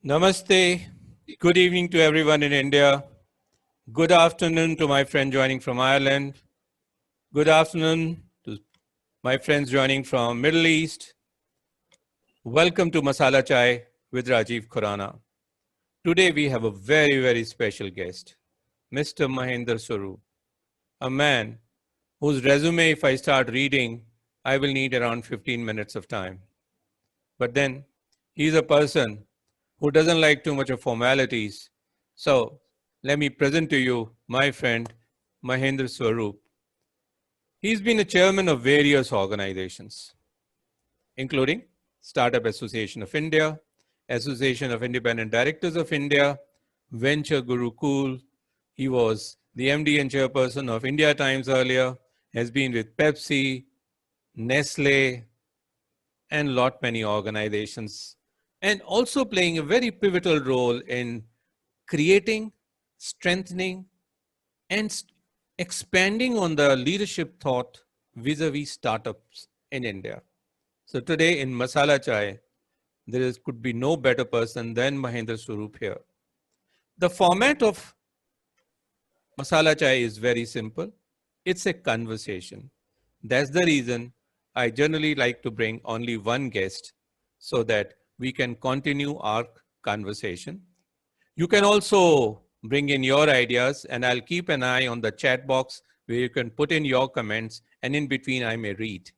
Namaste. Good evening to everyone in India. Good afternoon to my friend joining from Ireland. Good afternoon to my friends joining from Middle East. Welcome to Masala Chai with Rajiv Khurana. Today we have a very special guest, Mr. Mahendra Swaroop, a man whose resume, if I start reading, I will need around 15 minutes of time. But then he's a person who doesn't like too much of formalities. So let me present to you my friend Mahendra Swaroop. He's been a chairman of various organizations, including Startup Association of India, Association of Independent Directors of India, Venture Gurukul. He was the MD and chairperson of India Times earlier, has been with Pepsi, Nestle, and lot many organizations, and also playing a very pivotal role in creating, strengthening, and expanding on the leadership thought vis-a-vis startups in India. So today in Masala Chai, could be no better person than Mahendra Swaroop here. The format of Masala Chai is very simple. It's a conversation. That's the reason I generally like to bring only one guest so that we can continue our conversation. You can also bring in your ideas, and I'll keep an eye on the chat box where you can put in your comments, and in between I may read.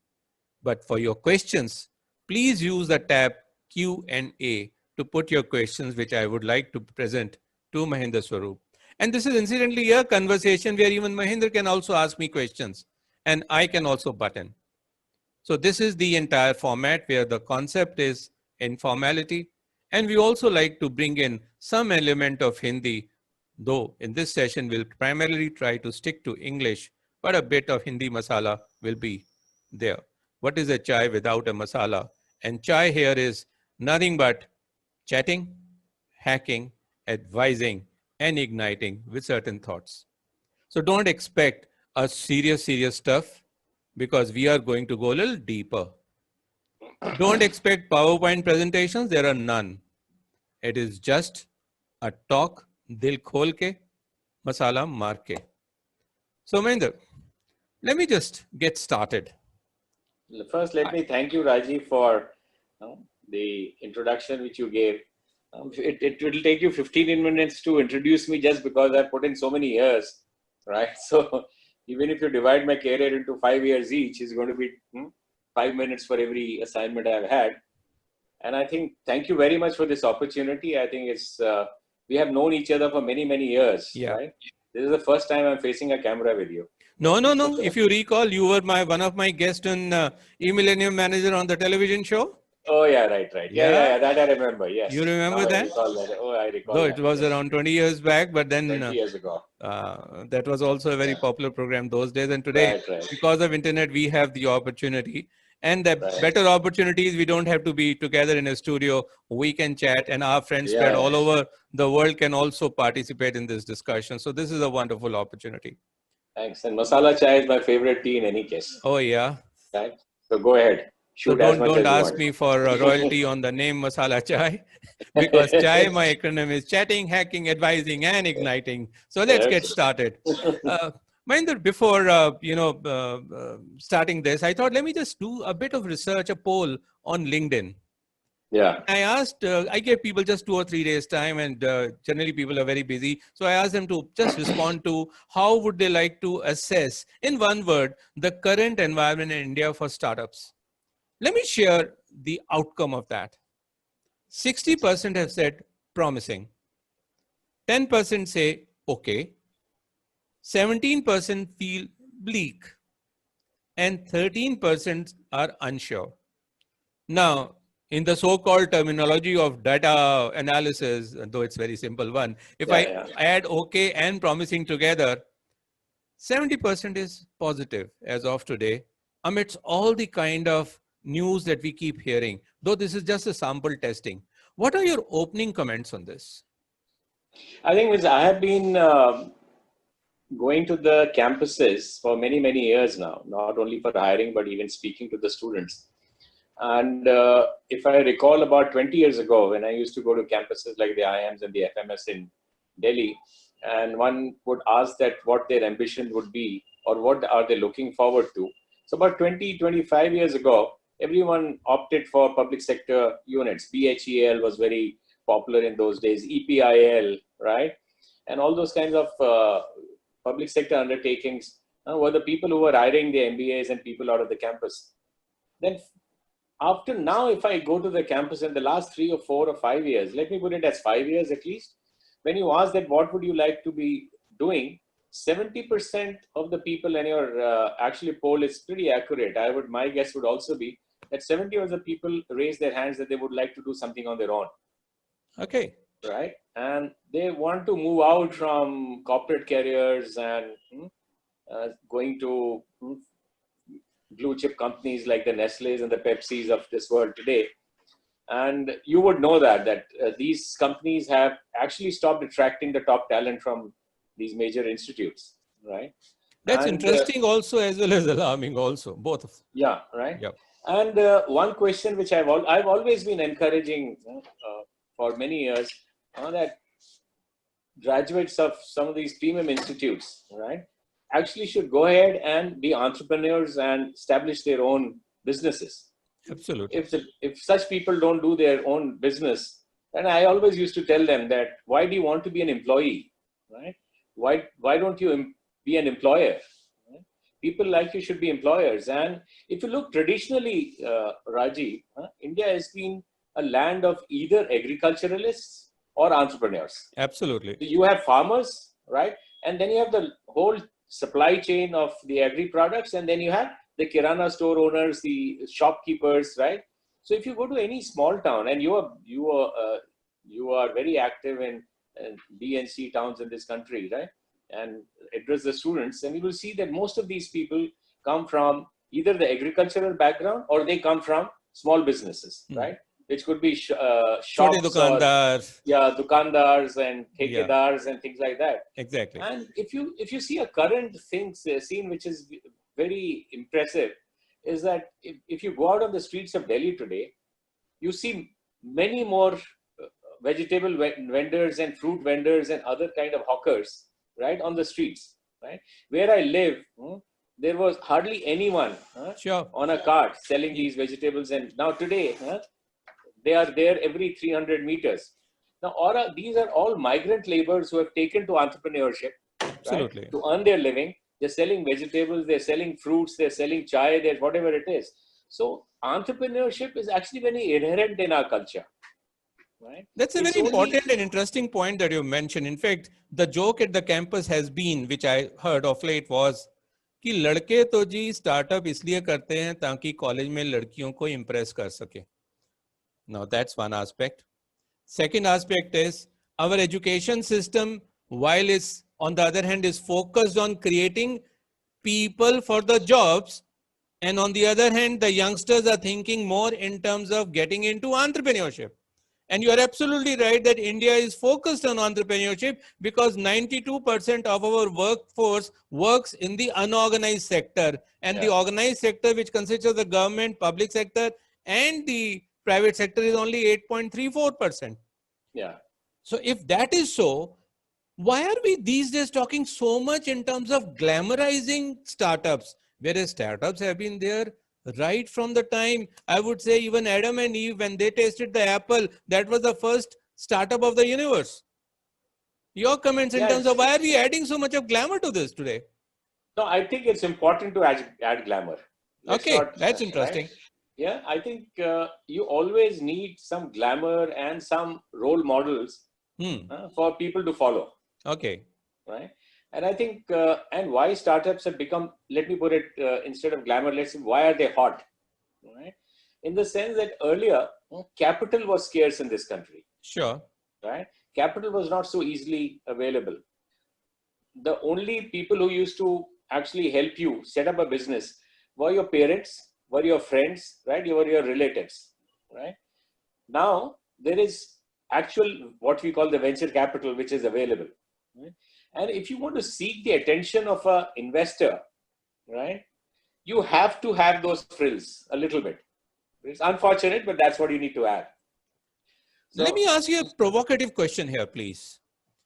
But for your questions, please use the tab Q&A to put your questions, which I would like to present to Mahendra Swaroop. And this is incidentally a conversation where even Mahendra can also ask me questions, and I can also butt in. So this is the entire format where the concept is informality. And we also like to bring in some element of Hindi, though in this session we'll primarily try to stick to English, but a bit of Hindi masala will be there. What is a chai without a masala? And chai here is nothing but chatting, hacking, advising, and igniting with certain thoughts. So don't expect a serious stuff, because we are going to go a little deeper. Don't expect PowerPoint presentations. There are none. It is just a talk, dil khol ke, masala maar ke. So Mahendra, let me just get started. First, let me thank you, Rajiv, for the introduction which you gave. It will take you 15 minutes to introduce me just because I put in so many years, right? So even if you divide my career into 5 years each, it's going to be 5 minutes for every assignment I've had. And I think, thank you very much for this opportunity. I think it's, we have known each other for many years, right? This is the first time I'm facing a camera with you. No. If you recall, you were one of my guests in E-Millennium Manager on the television show. Oh, yeah, right. Yeah, that I remember, yes. You remember that? I recall that. Oh, I recall Though that. It was around 20 years back, but then 20 years ago. That was also a very popular program those days. And today, right. because of internet, we have the opportunity. And the better opportunities, we don't have to be together in a studio. We can chat, and our friends spread all over the world can also participate in this discussion. So this is a wonderful opportunity. Thanks. And masala chai is my favorite tea in any case. Oh, yeah. Right. So go ahead. So don't ask me for royalty on the name Masala Chai, because chai, my acronym is chatting, hacking, advising, and igniting. So let's get started. Mahendra, before starting this, I thought let me just do a bit of research, a poll on LinkedIn. Yeah. I asked, I gave people just 2 or 3 days time, and generally people are very busy. So I asked them to just respond to how would they like to assess, in one word, the current environment in India for startups. Let me share the outcome of that. 60% have said promising. 10% say okay. 17% feel bleak. And 13% are unsure. Now, in the so-called terminology of data analysis, though it's very simple one, if I add okay and promising together, 70% is positive as of today, amidst all the kind of news that we keep hearing, though this is just a sample testing. What are your opening comments on this? I think I have been going to the campuses for many years now, not only for hiring, but even speaking to the students. And if I recall about 20 years ago, when I used to go to campuses like the IIMs and the FMS in Delhi, and one would ask that what their ambition would be or what are they looking forward to. So about 20, 25 years ago, everyone opted for public sector units. BHEL was very popular in those days, EPIL, right? And all those kinds of public sector undertakings were the people who were hiring the MBAs and people out of the campus. Then after now, if I go to the campus in the last 3 or 4 or 5 years, let me put it as 5 years at least, when you ask that what would you like to be doing, 70% of the people, and your actually poll is pretty accurate. My guess would also be that 70% of the people raise their hands that they would like to do something on their own. Okay. Right. And they want to move out from corporate careers and going to blue chip companies like the Nestle's and the Pepsis of this world today. And you would know that these companies have actually stopped attracting the top talent from these major institutes, right? That's interesting also, as well as alarming also, both of them. Yeah, right. Yep. And one question which I've always been encouraging for many years, that graduates of some of these premium institutes, right, actually should go ahead and be entrepreneurs and establish their own businesses. Absolutely. If such people don't do their own business, then I always used to tell them that, why do you want to be an employee, right? Why don't you be an employer? Right? People like you should be employers. And if you look traditionally, Rajiv, India has been a land of either agriculturalists or entrepreneurs. Absolutely. So you have farmers, right? And then you have the whole supply chain of the agri products, and then you have the kirana store owners, the shopkeepers, right? So if you go to any small town, and you are very active in B and C towns in this country, right? And address the students, and you will see that most of these people come from either the agricultural background or they come from small businesses, right? Which could be shops dukandars. Dukandars and thekedars and things like that. Exactly. And if you see a current scene which is very impressive, is that if you go out on the streets of Delhi today, you see many more vegetable vendors and fruit vendors and other kind of hawkers, right, on the streets, right? Where I live, there was hardly anyone on a cart selling these vegetables, and now today they are there every 300 meters. Now, these are all migrant laborers who have taken to entrepreneurship, absolutely, right, to earn their living. They're selling vegetables, they're selling fruits, they're selling chai, they're whatever it is. So entrepreneurship is actually very inherent in our culture. Right? That's a very important and interesting point that you mentioned. In fact, the joke at the campus has been, which I heard of late, was कि लड़के तो जी startup इसलिए करते हैं ताकि college में लड़कियों को इम्प्रेस कर सके. Now that's one aspect. Second aspect is our education system, while is on the other hand is focused on creating people for the jobs, and on the other hand the youngsters are thinking more in terms of getting into entrepreneurship. And you are absolutely right that India is focused on entrepreneurship because 92% of our workforce works in the unorganized sector, and the organized sector, which consists of the government, public sector and the private sector, is only 8.34%. Yeah. So if that is so, why are we these days talking so much in terms of glamorizing startups, whereas startups have been there right from the time, I would say, even Adam and Eve, when they tasted the apple, that was the first startup of the universe. Your comments in terms of why are we adding so much of glamour to this today? No, I think it's important to add glamour. That's interesting. Right? Yeah, I think you always need some glamour and some role models for people to follow. Okay. Right. And I think, and why startups have become, let me put it instead of glamour, let's say, why are they hot? Right. In the sense that earlier, capital was scarce in this country. Sure. Right. Capital was not so easily available. The only people who used to actually help you set up a business were your parents, were your friends, right? Were your relatives, right? Now, there is actual, what we call the venture capital, which is available. Right? And if you want to seek the attention of an investor, right, you have to have those frills a little bit, It's unfortunate, but that's what you need to have. So, Let me ask you a provocative question here, please.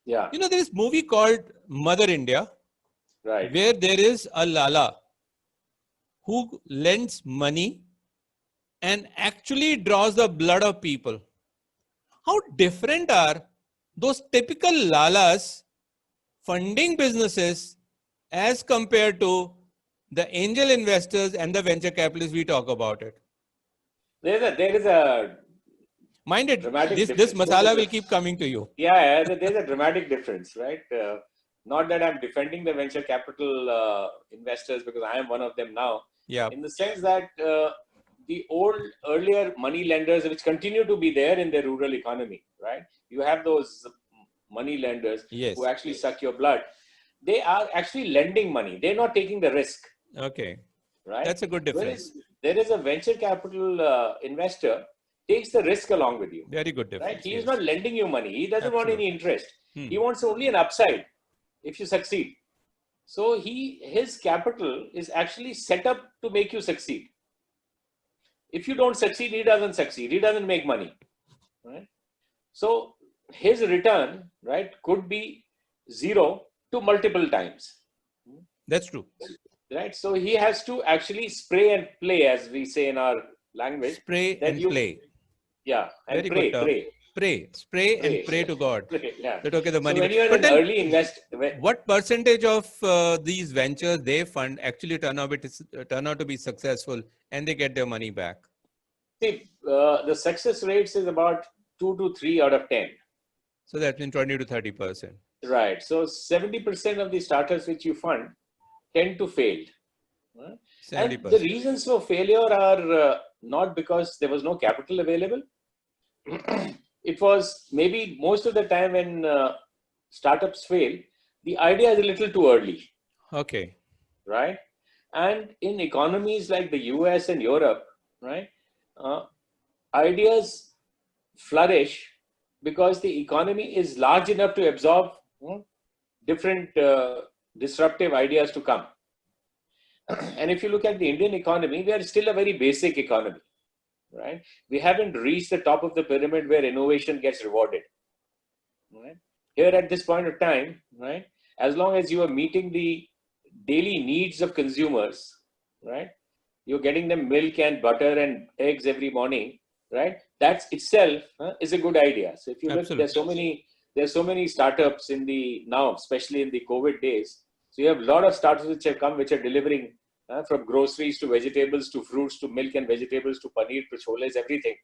yeah, You know, there is movie called Mother India, right. where there is a Lala who lends money and actually draws the blood of people. How different are those typical Lalas funding businesses as compared to the angel investors and the venture capitalists we talk about it? There is a Mind it, dramatic this difference. masala will keep coming to you. Yeah, there's a dramatic difference, right? Not that I'm defending the venture capital investors, because I am one of them now, Yeah, in the sense that the earlier money lenders, which continue to be there in the rural economy, right? You have those money lenders yes. who actually suck your blood. They are actually lending money. They're not taking the risk, Okay, right? that's a good difference. Whereas there is a venture capital investor takes the risk along with you. Very good difference. Right? He is yes. not lending you money. He doesn't want any interest. He wants only an upside if you succeed. So his capital is actually set up to make you succeed. If you don't succeed, he doesn't succeed. He doesn't make money. Right? So his return, right, could be 0 to multiple times. That's true. Right? So he has to actually spray and play, as we say in our language. Spray and play. Yeah, and Very pray, good term. Pray, spray and pray to God. Pray, yeah. That okay, the money. So when you are But an then, early invest, what percentage of these ventures they fund actually turn out to be successful and they get their money back? see, the success rates is about 2 to 3 out of 10. So that's been 20 to 30%. Right. So 70% of the startups which you fund tend to fail. Right? And 70%. the reasons for failure are not because there was no capital available. It was maybe most of the time when startups fail, the idea is a little too early. Okay. Right? And in economies like the US and Europe, right, ideas flourish because the economy is large enough to absorb different disruptive ideas to come. And if you look at the Indian economy, we are still a very basic economy, right? We haven't reached the top of the pyramid where innovation gets rewarded. Right? Here at this point of time, right, as long as you are meeting the daily needs of consumers, right, you're getting them milk and butter and eggs every morning, right? That itself is a good idea. So if you look, there's so many startups in the now, especially in the COVID days. So you have a lot of startups which have come, which are delivering from groceries to vegetables to fruits to milk and vegetables to paneer to choles, everything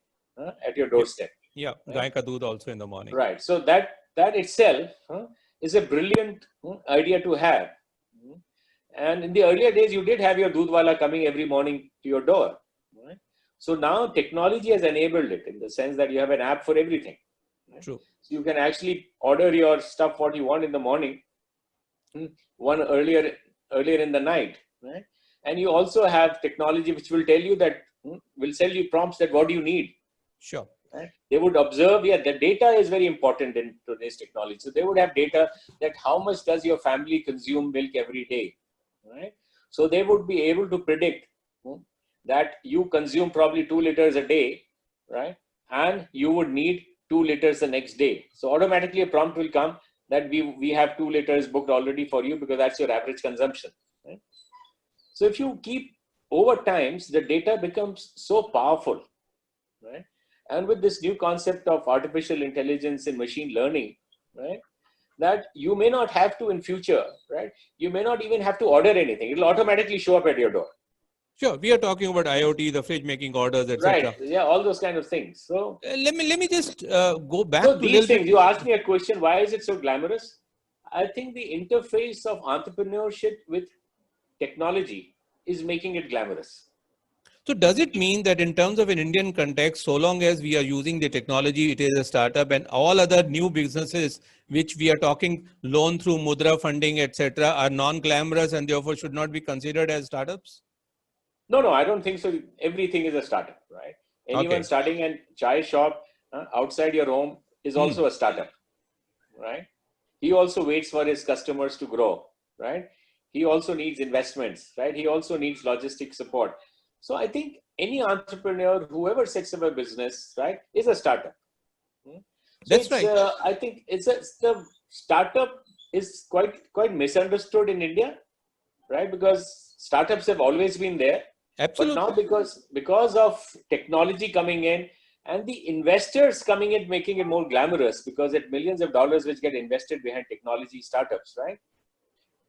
at your doorstep. Yeah, gai ka doodh also in the morning. Right. So that itself is a brilliant idea to have. And in the earlier days, you did have your doodhwala coming every morning to your door. Right? So now technology has enabled it in the sense that you have an app for everything. Right? True. So you can actually order your stuff what you want in the morning, one earlier in the night. Right? And you also have technology which will tell you that, will sell you prompts that what do you need. Sure. Right? They would observe, the data is very important in today's technology. So they would have data that how much does your family consume milk every day. Right? So they would be able to predict that you consume probably 2 liters a day, right? And you would need 2 liters the next day. So automatically a prompt will come that we have 2 liters booked already for you because that's your average consumption. Right? So if you keep over times, the data becomes so powerful, right? And with this new concept of artificial intelligence and machine learning, right? That you may not have to in future, right? You may not even have to order anything. It'll automatically show up at your door. Sure. We are talking about IoT, the fridge making orders, etc. Right. Yeah, all those kind of things. So let me just go back so to these things. You asked me a question. Why is it so glamorous? I think the interface of entrepreneurship with technology is making it glamorous. So does it mean that in terms of an Indian context, so long as we are using the technology, it is a startup, and all other new businesses which we are talking loan through Mudra funding, etc., are non-glamorous and therefore should not be considered as startups? No, I don't think so. Everything is a startup, right? Anyone starting a chai shop outside your home is also a startup, right? He also waits for his customers to grow, right? He also needs investments, right? He also needs logistic support. So I think any entrepreneur, whoever sets up a business, right, is a startup. So That's it's, right. I think the startup is quite misunderstood in India, right? Because startups have always been there, but now Absolutely. because of technology coming in and the investors coming in, making it more glamorous, because it's millions of dollars which get invested behind technology startups, right?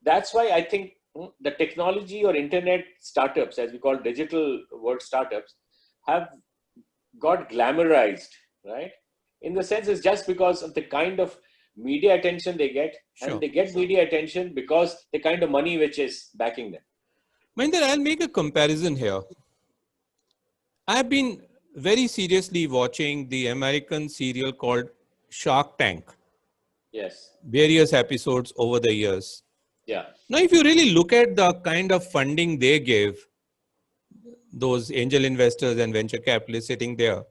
That's why I think the technology or internet startups, as we call digital world startups, have got glamorized, right? In the sense, it's just because of the kind of media attention they get, and Sure. they get media attention because the kind of money which is backing them. Mahinder, I'll make a comparison here. I've been very seriously watching the American serial called Shark Tank, Yes. various episodes over the years. Yeah. Now, if you really look at the kind of funding they give, those angel investors and venture capitalists sitting there,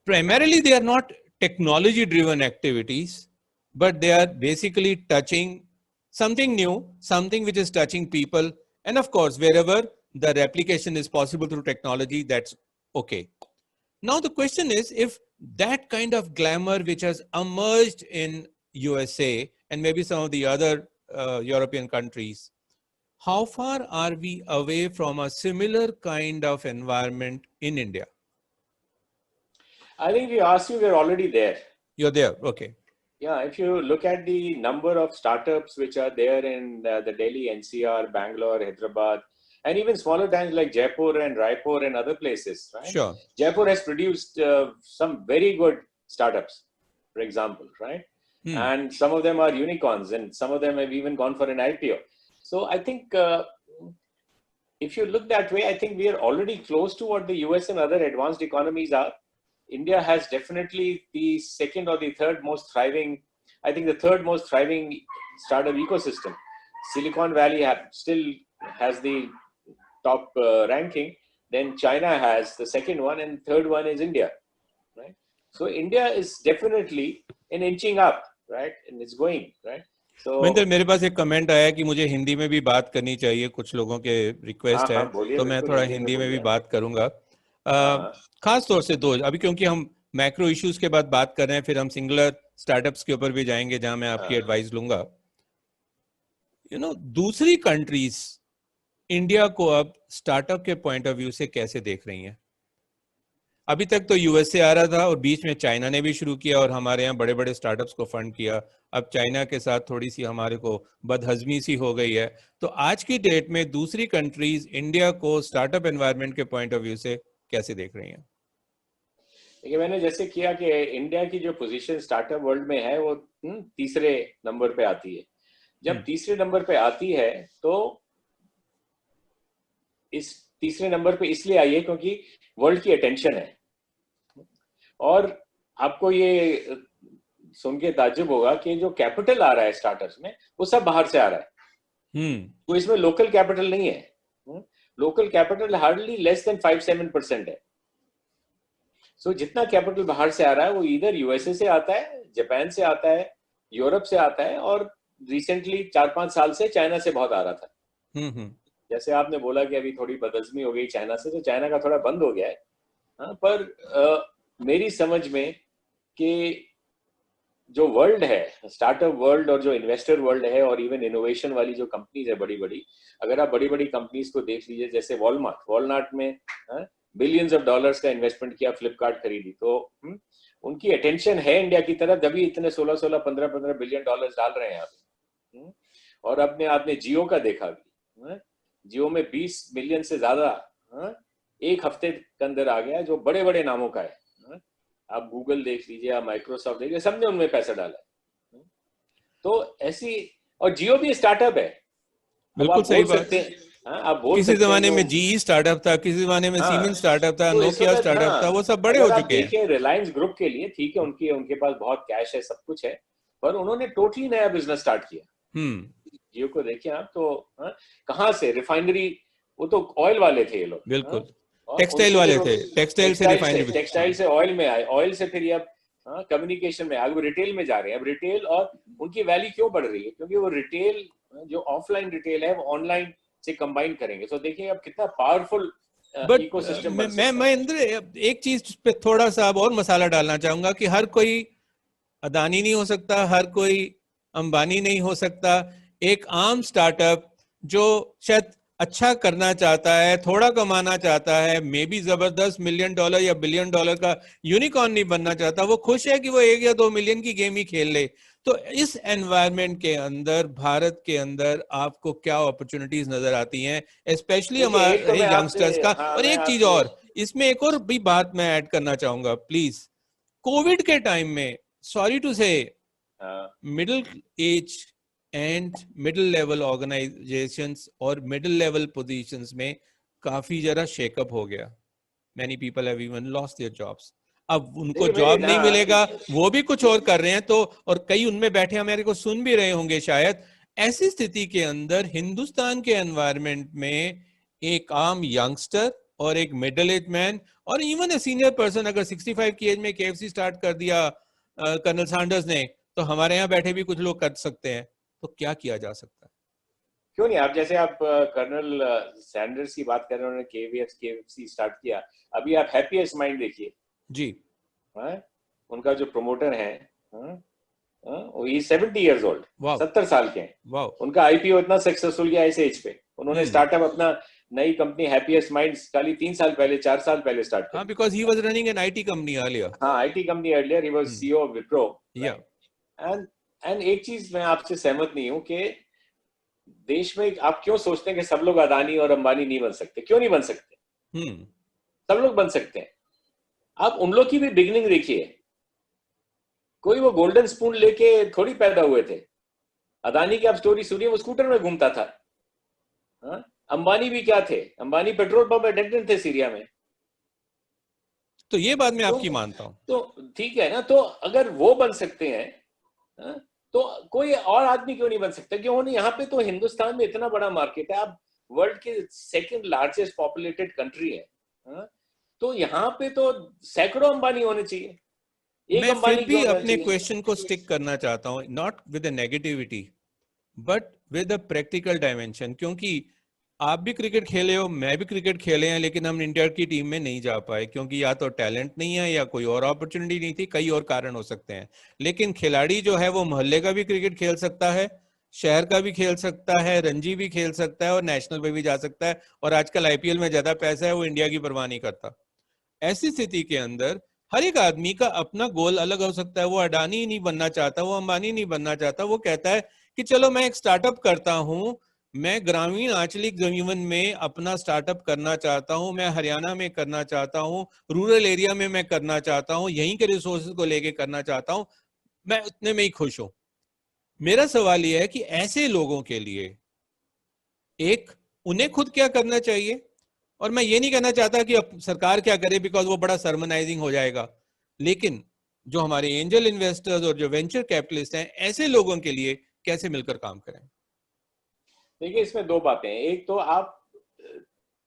primarily they are not technology driven activities, but they are basically touching something new, something which is touching people. And of course, wherever the replication is possible through technology, that's okay. Now the question is, if that kind of glamour which has emerged in USA and maybe some of the other European countries, how far are we away from a similar kind of environment in India? I think if you ask you, we're already there. You're there. Okay. Yeah, if you look at the number of startups which are there in the Delhi NCR, Bangalore, Hyderabad, and even smaller towns like Jaipur and Raipur and other places, right? Sure. Jaipur has produced some very good startups, for example, right? And some of them are unicorns, and some of them have even gone for an IPO. So I think if you look that way, I think we are already close to what the US and other advanced economies are. India has definitely the second or the third most thriving, I think the third most thriving startup ecosystem. Silicon Valley still has the top ranking. Then China has the second one, and third one is India, right? So India is definitely an inching up, right? And it's going, right? So Mahendra, मेरे पास एक comment आया कि मुझे हिंदी में भी बात करनी चाहिए, कुछ लोगों के हाँ रिक्वेस्ट है, हाँ बोलिए, तो मैं बिल्कुल थोड़ा हिंदी में हिंदी में भी बोलिए। बात करूंगा। हाँ खास तौर से दो, अभी क्योंकि हम मैक्रो इश्यूज के बाद बात कर रहे हैं, फिर हम सिंगुलर स्टार्टअप्स के ऊपर भी जाएंगे जहां मैं आपकी एडवाइस लूंगा। दूसरी कंट्रीज इंडिया को अब स्टार्टअप के पॉइंट ऑफ व्यू से कैसे देख रही हैं? अभी तक तो यूएसए आ रहा था और बीच में चाइना ने भी शुरू किया और हमारे यहाँ बड़े बड़े स्टार्टअप्स को फंड किया। अब चाइना के साथ थोड़ी सी हमारे को बदहजमी सी हो गई है। तो आज की डेट में दूसरी कंट्रीज इंडिया को स्टार्टअप एनवायरनमेंट के पॉइंट ऑफ व्यू से कैसे देख रही हैं? देखिए, मैंने जैसे किया कि इंडिया की जो पोजीशन स्टार्टअप वर्ल्ड में है वो तीसरे नंबर पे आती है। जब तीसरे नंबर पे आती है तो इस तीसरे नंबर पे इसलिए आई है क्योंकि वर्ल्ड की अटेंशन है। और आपको ये सुन के ताज्जुब होगा कि जो कैपिटल आ रहा है स्टार्टअप्स में वो सब बाहर से आ रहा है। तो इसमें लोकल कैपिटल नहीं है। Local capital hardly less than 5-7% है। सो जितना कैपिटल बाहर से आ रहा है वो इधर यूएसए से आता है, जापान से आता है, यूरोप से आता है, और रिसेंटली 4-5 साल से चाइना से बहुत आ रहा था। जैसे आपने बोला कि अभी थोड़ी बदहजमी हो गई चाइना से, तो चाइना का थोड़ा बंद हो गया है। हाँ, पर मेरी समझ में कि जो वर्ल्ड है, स्टार्टअप वर्ल्ड और जो इन्वेस्टर वर्ल्ड है और इवन इनोवेशन वाली जो कंपनीज है बड़ी बड़ी, अगर आप बड़ी बड़ी कंपनीज को देख लीजिए, जैसे वॉलमार्ट में बिलियंस ऑफ डॉलर्स का इन्वेस्टमेंट किया, फ्लिपकार्ट खरीदी, तो उनकी अटेंशन है इंडिया की तरफ, तभी इतने 16-16, 15-15 बिलियन डॉलर्स डाल रहे हैं आप। और अपने आपने जियो का देखा भी, जियो में 20 मिलियन से ज्यादा एक हफ्ते के अंदर आ गया, जो बड़े बड़े नामों का है। आप गूगल देख लीजिए, आप माइक्रोसॉफ्ट देख लीजिए, सबने उनमें पैसा डाला है। तो ऐसी, और जियो भी स्टार्टअप है। बिल्कुल सही बात। आप बोल किसी सकते जमाने हैं में जीई स्टार्टअप था, किसी जमाने में सीमेंस स्टार्टअप था, तो इस नोकिया वक्त स्टार्टअप था, वो सब बड़े हो अगर आप चुके हैं। देखें रिलायंस ग्रुप के लिए, ठीक है, उनके पास बहुत कैश है, सब कुछ है, पर उन्होंने टोटली नया बिजनेस स्टार्ट किया। जियो को देखिए आप, तो कहाँ से रिफाइनरी, वो तो ऑयल वाले थे ये लोग, बिल्कुल टेक्सटाइल वाले थे, टेक्सटाइल से रिफाइनरी, टेक्सटाइल से ऑयल में आए, ऑयल से फिर अब कम्युनिकेशन में, अब रिटेल में जा रहे हैं। अब रिटेल, और उनकी वैल्यू क्यों बढ़ रही है? क्योंकि वो रिटेल, जो ऑफलाइन रिटेल है, वो ऑनलाइन से कंबाइन करेंगे। तो देखिए अब कितना पावरफुल बट इकोसिस्टम बन मैं महेंद्र एक चीज पे थोड़ा सा अब और मसाला डालना चाहूंगा कि हर कोई अदानी नहीं हो सकता, हर कोई अंबानी नहीं हो सकता। एक आम स्टार्टअप जो शायद अच्छा करना चाहता है, थोड़ा कमाना चाहता है, मे बी जबरदस्त $1 मिलियन या $1 बिलियन का यूनिकॉर्न नहीं बनना चाहता, वो खुश है कि वो 1 या 2 मिलियन की गेम ही खेल ले। तो इस एनवायरनमेंट के अंदर, भारत के अंदर आपको क्या अपॉर्चुनिटीज नजर आती हैं, स्पेशली देखिए, एक तो हमारे मैं आपसे, यंगस्टर्स का? हाँ और मैं एक चीज आपसे, और, इसमें एक और भी बात मैं ऐड करना चाहूंगा प्लीज। कोविड के टाइम में, सॉरी टू से, हाँ middle age and middle level organisations और मिडिल लेवल पोजीशंस में काफी जरा शेकअप हो गया। Many people have even lost their jobs. अब उनको देखिए जॉब मेरे, नहीं हाँ मिलेगा, वो भी कुछ और कर रहे हैं, तो और कई उनमें बैठे हमारे को सुन भी रहे होंगे शायद। ऐसी स्थिति के अंदर हिंदुस्तान के एनवायरनमेंट में एक आम यंगस्टर और एक मिडिल एज मैन और इवन ए सीनियर पर्सन अगर 65 की एज में केएफसी स्टार्ट कर दिया कर्नल सैंडर्स ने, तो हमारे यहाँ बैठे भी कुछ लोग कर सकते हैं। तो क्या किया जा सकता है? क्यों नहीं, आप जैसे आप कर्नल सैंडर्स की बात कर रहे हैं, उन्होंने केएफसी स्टार्ट किया। अभी आप हैप्पीएस्ट माइंड देखिए जी। हाँ? उनका जो प्रमोटर है, हाँ? वो ही 70 इयर्स ओल्ड, वाह 70 साल के हैं। वाह। उनका आईपीओ इतना सक्सेसफुल गया इस एज पे। उन्होंने स्टार्टअप अपना नई कंपनी हैप्पीएस्ट माइंड्स खाली 3 साल पहले, 4 साल पहले स्टार्ट हाँ, करी। Because he was running an IT company earlier. हाँ, IT company earlier, he was CEO of Wipro, yeah right. And एक चीज मैं आपसे सहमत नहीं हूं कि देश में आप क्यों सोचते हैं कि सब लोग अदानी और अंबानी नहीं बन सकते? क्यों नहीं बन सकते? सब लोग बन सकते हैं। आप उन लोग की भी बिगिनिंग देखिए, कोई वो गोल्डन स्पून लेके थोड़ी पैदा हुए थे। अदानी की आप स्टोरी सुनिए, वो स्कूटर में घूमता था। हाँ? अंबानी भी क्या थे? अंबानी पेट्रोल पंप अटेंडेंट थे सीरिया में। तो ये बात मैं तो आपकी मानता हूं। तो ठीक है ना, तो अगर वो बन सकते हैं, हाँ, तो कोई और आदमी क्यों नहीं बन सकता? क्यों नहीं? यहाँ पे तो हिंदुस्तान में इतना बड़ा मार्केट है, आप वर्ल्ड के सेकंड लार्जेस्ट पॉपुलेटेड कंट्री है, हाँ? तो यहाँ पे तो सैकड़ों अंबानी होने चाहिए, एक मैं फिर अंबानी भी क्यों होना अपने चाहिए? क्वेश्चन को स्टिक करना चाहता हूं, not with negativity but with a practical dimension, क्योंकि आप भी क्रिकेट खेले हो, मैं भी क्रिकेट खेले हैं, लेकिन हम इंडिया की टीम में नहीं जा पाए क्योंकि या तो टैलेंट नहीं है या कोई और अपॉर्चुनिटी नहीं थी, कई और कारण हो सकते हैं। लेकिन खिलाड़ी जो है वो मोहल्ले का भी क्रिकेट खेल सकता है, शहर का भी खेल सकता है, रणजी भी खेल सकता है और नेशनल पे भी जा सकता है। और आजकल आईपीएल में ज्यादा पैसा है, वो इंडिया की परवाह नहीं करता। ऐसी स्थिति के अंदर हर एक आदमी का अपना गोल अलग हो सकता है। वो अडानी नहीं बनना चाहता, वो अंबानी नहीं बनना चाहता, वो कहता है कि चलो मैं एक स्टार्टअप करता हूं, मैं ग्रामीण आंचलिक जीवन में अपना स्टार्टअप करना चाहता हूं, मैं हरियाणा में करना चाहता हूं, रूरल एरिया में मैं करना चाहता हूं, यहीं के रिसोर्सेज को लेके करना चाहता हूं, मैं उतने में ही खुश हूं। मेरा सवाल यह है कि ऐसे लोगों के लिए एक, उन्हें खुद क्या करना चाहिए? और मैं ये नहीं कहना चाहता कि अब सरकार क्या करे, बिकॉज वो बड़ा सरमनाइजिंग हो जाएगा, लेकिन जो हमारे एंजल इन्वेस्टर्स और जो वेंचर कैपिटलिस्ट हैं, ऐसे लोगों के लिए कैसे मिलकर काम करें? देखिए, इसमें दो बातें हैं। एक तो आप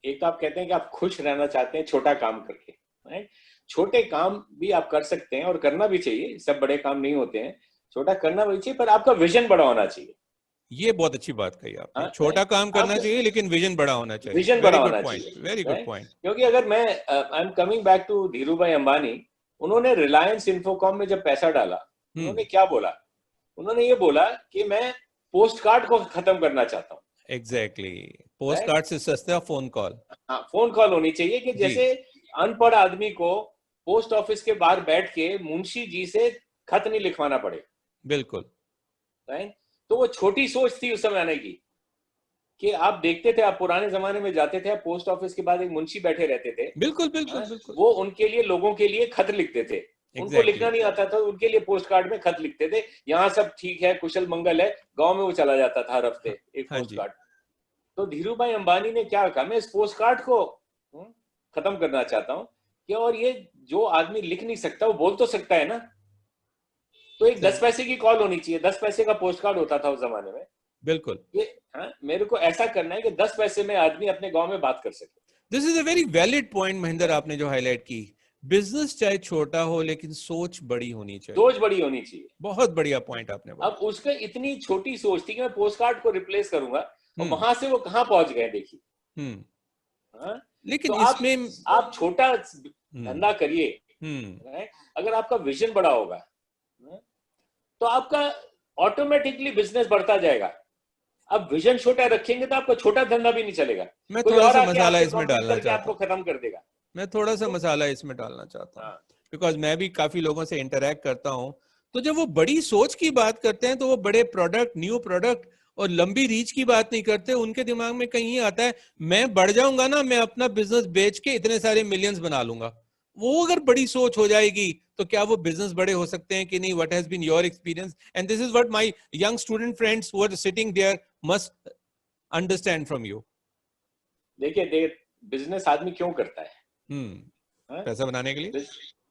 कहते हैं कि आप खुश रहना चाहते हैं छोटा काम करके, राइट? छोटे काम भी आप कर सकते हैं और करना भी चाहिए, सब बड़े काम नहीं होते हैं, छोटा करना भी चाहिए, पर आपका विजन बड़ा होना चाहिए। ये बहुत अच्छी बात कही आपने, हाँ, छोटा काम करना आपका चाहिए लेकिन विजन बड़ा होना चाहिए। विजन वेरी बड़ा गुड होना पॉइंट, चाहिए, वेरी गुड राइट? पॉइंट। क्योंकि अगर मैं, I am coming back to Dhirubhai Ambani, उन्होंने रिलायंस इंफोकॉम में जब पैसा डाला, उन्होंने क्या बोला? उन्होंने ये बोला कि मैं पोस्ट कार्ड को खत्म करना चाहता हूँ। Exactly, post right? कार्ड से सस्ता फोन कॉल। हाँ, फोन कॉल होनी चाहिए कि जी, जैसे अनपढ़ आदमी को पोस्ट ऑफिस के बाहर बैठ के मुंशी जी से खत नहीं लिखवाना पड़े, बिल्कुल। राइट? तो वो छोटी सोच थी उस समय आने की, कि आप देखते थे, आप पुराने जमाने में जाते थे, पोस्ट ऑफिस के बाद एक मुंशी बैठे रहते थे, बिल्कुल बिल्कुल हाँ? बिल्कुल। वो उनके लिए, लोगों के लिए खत लिखते थे। उनको एग्जैक्टली लिखना नहीं आता था, उनके लिए पोस्ट कार्ड में खत लिखते थे, यहाँ सब ठीक है, कुशल मंगल है। गांव में वो चला जाता था हर हफ्ते एक हाँ पोस्ट जी। कार्ड। तो धीरू भाई अंबानी ने क्या कहा, मैं इस पोस्ट कार्ड को खत्म करना चाहता हूँ कि, और ये जो आदमी लिख नहीं सकता वो बोल तो सकता है ना। तो एक 10 पैसे की कॉल होनी चाहिए, 10 पैसे का पोस्ट कार्ड होता था उस जमाने में। बिल्कुल। ये, हाँ, मेरे को ऐसा करना है कि 10 पैसे में आदमी अपने गांव में बात कर सके। This is a very valid point Mahendra, आपने जो हाईलाइट की। बिजनेस चाहे छोटा हो लेकिन सोच बड़ी होनी चाहिए। सोच बड़ी होनी चाहिए। बहुत बढ़िया पॉइंट आपने अब बोला। उसके इतनी छोटी सोच थी कि मैं पोस्ट कार्ड को रिप्लेस करूंगा, और हम्म वहां से वो कहां पहुंच गए देखिए। हम्म हाँ? लेकिन तो इसमें आप छोटा धंधा करिए, right? अगर आपका विजन बड़ा होगा तो आपका ऑटोमेटिकली बिजनेस बढ़ता जाएगा। अब विजन छोटा रखेंगे तो आपका छोटा धंधा भी नहीं चलेगा, मैं कोई थोड़ा और सा आके मसाला आपसे इसमें कॉम्पीट डालना करके चाहता आपको हूँ। खत्म कर देगा। मैं थोड़ा सा मसाला इसमें डालना चाहता हूँ, बिकॉज मैं भी काफी लोगों से इंटरेक्ट करता हूँ। तो जब वो बड़ी सोच की बात करते हैं तो वो बड़े प्रोडक्ट, न्यू प्रोडक्ट और लंबी रीच की बात नहीं करते। उनके दिमाग में कहीं आता है मैं बढ़ जाऊंगा ना, मैं अपना बिजनेस बेच के इतने सारे मिलियंस बना लूंगा। वो अगर बड़ी सोच हो जाएगी तो क्या वो बिजनेस बड़े हो सकते हैं कि नहीं? What has been your experience? And this is what my young student friends who are sitting there must understand from you. देखिए, बिजनेस आदमी क्यों करता है? पैसा बनाने के लिए।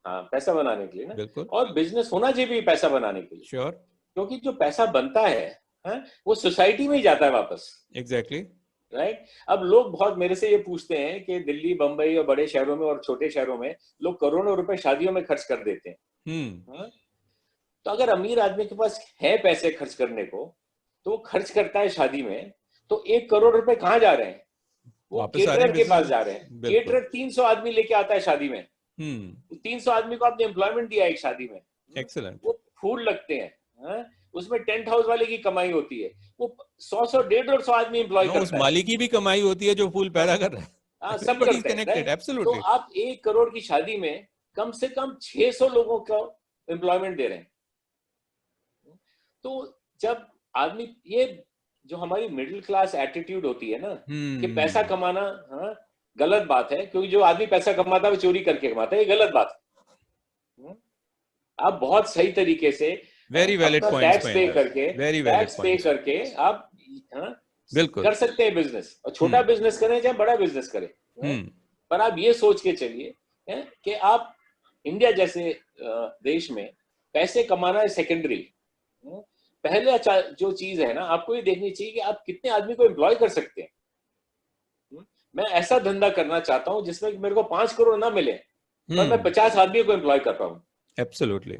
हाँ, पैसा बनाने के लिए ना। बिल्कुल। और बिजनेस होना चाहिए पैसा बनाने के लिए। श्योर। क्योंकि जो पैसा बनता है वो सोसाइटी में ही जाता है वापस। एग्जैक्टली। राइट। अब लोग बहुत मेरे से ये पूछते हैं कि दिल्ली, बंबई और बड़े शहरों में और छोटे शहरों में लोग करोड़ों रुपए शादियों में खर्च कर देते हैं। तो अगर अमीर आदमी के पास है पैसे खर्च करने को तो वो खर्च करता है शादी में, तो 1 करोड़ रुपए कहाँ जा रहे हैं? वो वापस आ रहे केटरर हैं के पास business जा में। रहे हैं। बिल्कुल। केटरर 300 आदमी लेके आता है शादी में। 300 आदमी को आपने एम्प्लॉयमेंट दिया एक शादी में। एक्सीलेंट। वो फूल लगते हैं। उसमें टेंट हाउस वाले की कमाई होती है। वो 100-150 आदमी एम्प्लॉय उस करता है। मालिक की भी कमाई होती है जो फूल पैदा कर रहा है। हाँ, सब Everybody is करते हैं, connected, राइट? तो absolutely. आप 1 करोड़ की शादी में कम से कम 600 लोगों को एम्प्लॉयमेंट दे रहे हैं। तो जब आदमी, ये जो हमारी मिडिल क्लास एटीट्यूड होती है ना कि पैसा कमाना गलत बात है, क्योंकि जो आदमी पैसा कमाता है वो चोरी करके कमाता है, ये गलत बात है। आप बहुत सही तरीके से वेरी वैलिड अपना पॉइंट्स टैक्स पे करके आप बिल्कुल कर सकते हैं बिजनेस। और छोटा बिजनेस करें चाहे बड़ा बिजनेस करें, पर आप ये सोच के चलिए कि आप इंडिया जैसे देश में पैसे कमाना है सेकेंडरी। पहले जो चीज है ना, आपको ये देखनी चाहिए कि आप कितने आदमी को एम्प्लॉय कर सकते हैं। मैं ऐसा धंधा करना चाहता हूं जिसमें मेरे को 5 करोड़ ना मिले पर मैं 50 आदमी को एम्प्लॉय कर पाऊं। एब्सोल्युटली।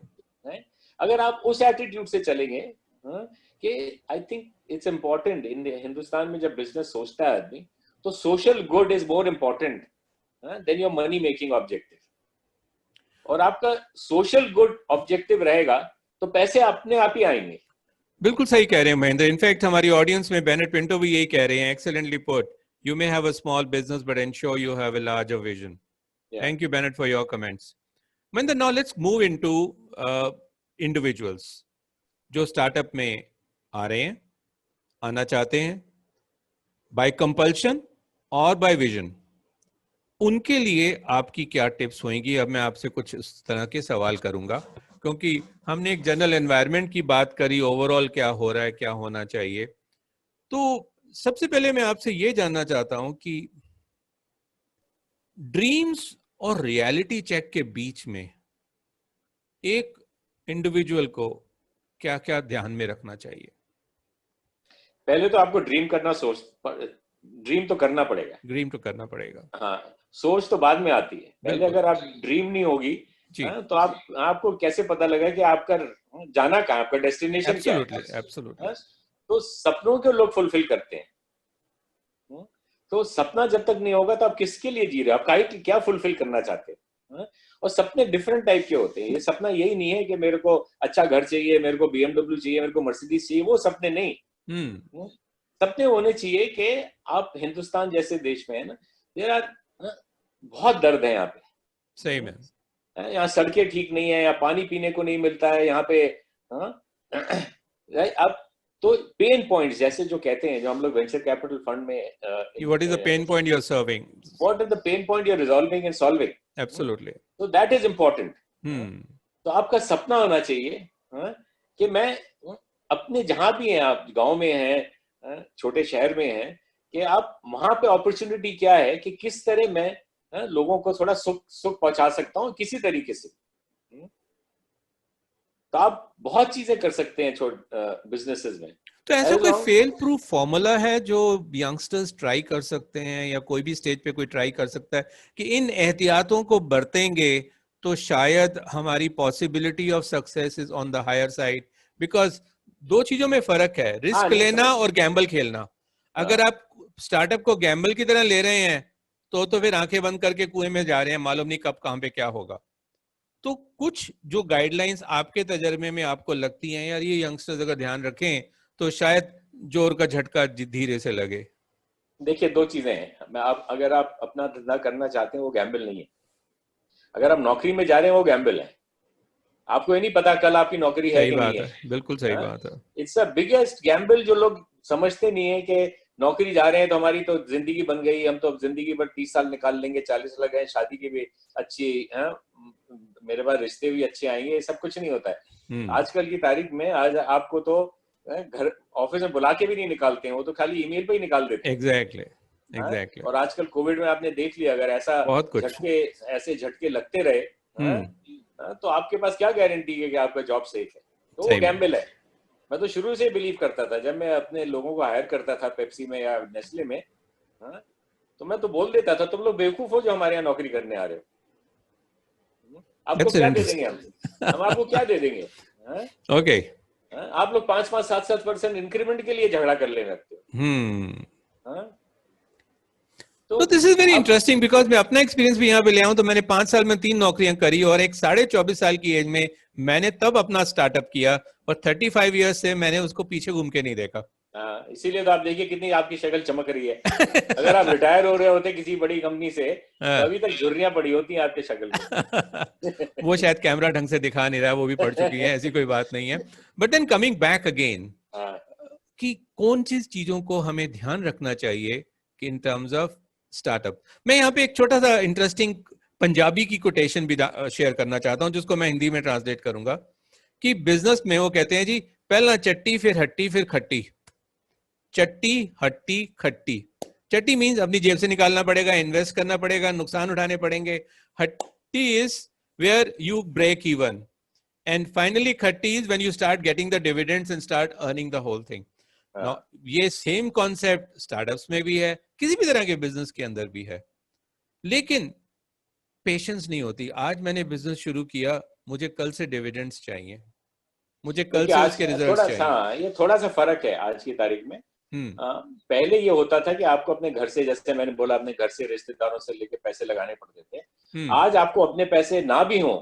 अगर आप उस एटीट्यूड से चलेंगे कि I think it's important in Hindustan में जब बिजनेस सोचता है आदमी, तो social good is more important then your money making objective. और आपका सोशल गुड ऑब्जेक्टिव रहेगा तो पैसे अपने आप ही आएंगे। बिल्कुल सही कह रहे हैं महेंद्र। इनफैक्ट हमारी ऑडियंस में बेनेट पिंटो भी यही कह रहे हैं, excellently put, you may have a small business but ensure you have a larger vision. Thank you Bennett for your comments. Mehender, now let's move into individuals जो startup में आ रहे हैं, आना चाहते हैं, बाय कंपल्शन और बाय विजन। उनके लिए आपकी क्या टिप्स होंगी? अब मैं आपसे कुछ इस तरह के सवाल करूंगा, क्योंकि हमने एक जनरल एनवायरनमेंट की बात करी, ओवरऑल क्या हो रहा है, क्या होना चाहिए। तो सबसे पहले मैं आपसे ये जानना चाहता हूं कि ड्रीम्स और रियलिटी चेक के बीच में एक इंडिविजुअल को क्या क्या ध्यान में रखना चाहिए? पहले तो आपको ड्रीम तो करना पड़ेगा। ड्रीम तो करना पड़ेगा। हाँ, सोच तो बाद में आती है। पहले अगर आप ड्रीम नहीं होगी तो आपको कैसे पता लगा कि आपका जाना कहाँ, आपका डेस्टिनेशन क्या है? एब्सोल्युटली। तो सपनों को लोग फुलफिल करते हैं। तो सपना जब तक नहीं होगा तो आप किसके लिए जी रहे हो, आप क्या फुलफिल करना चाहते हैं? और सपने डिफरेंट टाइप के होते हैं। ये सपना यही नहीं है कि मेरे को अच्छा घर चाहिए, मेरे को BMW चाहिए, मेरे को मर्सिडीज चाहिए, वो सपने नहीं। सपने होने चाहिए कि आप हिंदुस्तान जैसे देश में है ना, बहुत दर्द है यहाँ पे। सही में यहाँ सड़कें ठीक नहीं है, यहाँ पानी पीने को नहीं मिलता है, यहाँ पे अब तो पेन पॉइंट्स जैसे जो कहते हैं, जो हम लोग वेंचर कैपिटल फंड में what is the pain point you are serving, what is the pain point you are resolving and solving, absolutely, तो दैट इज इम्पोर्टेंट। तो आपका सपना होना चाहिए कि मैं अपने जहां भी हैं, आप गांव में हैं, छोटे शहर में हैं, कि आप वहां पे अपॉर्चुनिटी क्या है कि किस तरह मैं लोगों को थोड़ा सुख पहुंचा सकता हूं किसी तरीके से। तो आप बहुत चीजें कर सकते हैं बिजनेसेस में। तो ऐसा कोई फेल प्रूफ फॉर्मूला है जो यंगस्टर्स ट्राई कर सकते हैं, या कोई भी स्टेज पे कोई ट्राई कर सकता है कि इन एहतियातों को बरतेंगे तो शायद हमारी possibility of success is on the higher side? Because दो चीजों में फर्क है, रिस्क लेना और गैम्बल खेलना। अगर आप स्टार्टअप को गैम्बल की तरह ले रहे हैं तो फिर आंखें बंद करके कुएं में जा रहे हैं, मालूम नहीं कब कहां पे क्या होगा। तो कुछ जो गाइडलाइंस आपके तजर्बे में आपको लगती हैं, यार ये यंगस्टर्स अगर ध्यान रखें तो शायद जोर का झटका धीरे से लगे। देखिए, दो चीजें हैं। अगर आप अपना धंधा करना चाहते हैं, वो गैम्बल नहीं है। अगर आप नौकरी में जा रहे हैं, वो गैम्बल है। आपको ये नहीं पता कल आपकी नौकरी है सही कि बात नहीं है, बिल्कुल सही है। बात है। इट्स द बिगेस्ट गैम्बल जो लोग समझते नहीं है कि नौकरी जा रहे हैं तो हमारी तो जिंदगी बन गई, हम तो अब जिंदगी भर 30 साल निकाल लेंगे, 40 लग गए, शादी की भी अच्छी है, मेरे पास रिश्ते भी अच्छे आएंगे। ये सब कुछ नहीं होता है आजकल की तारीख में। आज आपको तो घर ऑफिस में बुला के भी नहीं निकालते हैं, वो तो खाली ईमेल पे ही निकाल देते हैं। एग्जैक्टली, हाँ? एग्जैक्टली। और आजकल कोविड में आपने देख लिया, अगर बहुत कुछ। ऐसे झटके लगते रहे, हाँ? तो आपके पास क्या गारंटी है कि आपका जॉब सेफ है? तो वो सही में। गैम्बल है। मैं तो शुरू से बिलीव करता था, जब मैं अपने लोगों को हायर करता था पेप्सी में या नेस्ले में, हाँ? तो मैं तो बोल देता था, तुम लोग बेवकूफ हो जो हमारे यहाँ नौकरी करने आ रहे हो। आपको दैट्स क्या दे देंगे इंटरेस्टिंग। हम आपको क्या दे देंगे? हाँ? ओके। हाँ? आप लोग 5-5, 7-7% इंक्रीमेंट के लिए झगड़ा कर लेने लगते हो। हाँ? तो तो दिस इज वेरी आप इंटरेस्टिंग बिकॉज मैं अपना एक्सपीरियंस भी यहाँ पे ले आऊं तो मैंने 5 साल में 3 नौकरियां करी और एक 24.5 साल की एज में मैंने तब अपना स्टार्टअप किया और 35 ईयर्स से मैंने उसको पीछे घूम के नहीं देखा। हाँ, इसीलिए तो आप देखिए कितनी आपकी शक्ल चमक रही है। अगर आप रिटायर हो रहे होते किसी बड़ी कंपनी से, तो अभी तक झुर्रियां पड़ी होती हैं आपके शक्ल पे। वो शायद कैमरा ढंग से दिखा नहीं रहा, वो भी पड़ चुकी है, ऐसी कोई बात नहीं है। But then coming back again, हाँ, कि कौन सी चीजों को हमें ध्यान रखना चाहिए कि इन टर्म्स ऑफ स्टार्टअप। मैं यहाँ पे एक छोटा सा इंटरेस्टिंग पंजाबी की कोटेशन भी शेयर करना चाहता हूँ जिसको मैं हिंदी में ट्रांसलेट करूंगा कि बिजनेस में वो कहते हैं जी, पहला चट्टी फिर हट्टी फिर खट्टी। चट्टी हट्टी खट्टी। चट्टी मीन्स अपनी जेब से निकालना पड़ेगा, इन्वेस्ट करना पड़ेगा, नुकसान उठाने पड़ेंगे। हट्टी is where you break even, and finally खट्टी is when you start getting the dividends and start earning the whole thing. Now, हाँ, ये सेम कॉन्सेप्ट स्टार्टअप्स में भी है, किसी भी तरह के बिजनेस के अंदर भी है। लेकिन पेशेंस नहीं होती। आज मैंने बिजनेस शुरू किया, मुझे कल से डिविडेंड्स चाहिए, मुझे कल देखिए से आज उसके रिजल्ट्स थोड़ा सा, चाहिए। ये थोड़ा सा फर्क है आज की तारीख में। हम्म। पहले ये होता था कि आपको अपने घर से, जैसे मैंने बोला, अपने घर से रिश्तेदारों से लेके पैसे लगाने पड़ते थे। हम्म। आज आपको अपने पैसे ना भी हों,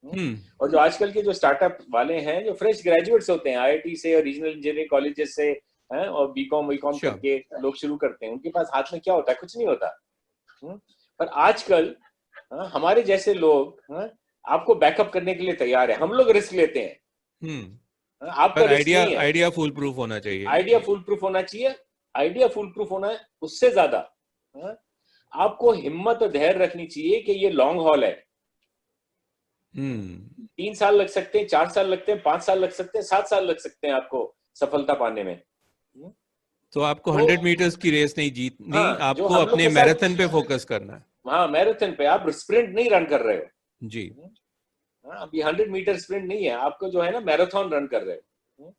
हम्म। और जो आजकल के जो स्टार्टअप वाले हैं, जो फ्रेश ग्रेजुएट्स होते हैं आईआईटी से और रीजनल इंजीनियरिंग कॉलेजेस से, हैं, और बीकॉम श्योर। करके लोग शुरू करते हैं, उनके पास हाथ में क्या होता है? कुछ नहीं होता। पर आजकल हमारे जैसे लोग आपको बैकअप करने के लिए तैयार है। हम लोग रिस्क लेते हैं। आपका पर रिस्क आइडिया नहीं है। आइडिया फुल प्रूफ होना चाहिए। आइडिया फुल प्रूफ होना चाहिए। आइडिया फुल प्रूफ होना है। उससे ज्यादा आपको हिम्मत और धैर्य रखनी चाहिए कि ये लॉन्ग हॉल है। 3 साल लग सकते हैं, 4 साल लगते हैं, 5 साल लग सकते हैं, 7 साल लग सकते हैं आपको सफलता पाने में। तो आपको तो 100 मीटर्स की रेस नहीं जीतनी, जो आपको हम लोग अपने के साथ, मैराथन पे फोकस करना है। हाँ, मैराथन पे, आप स्प्रिंट नहीं रन कर रहे हो। जी। अभी 100 मीटर स्प्रिंट नहीं है, आपको जो है ना, मैराथन रन कर रहे हो।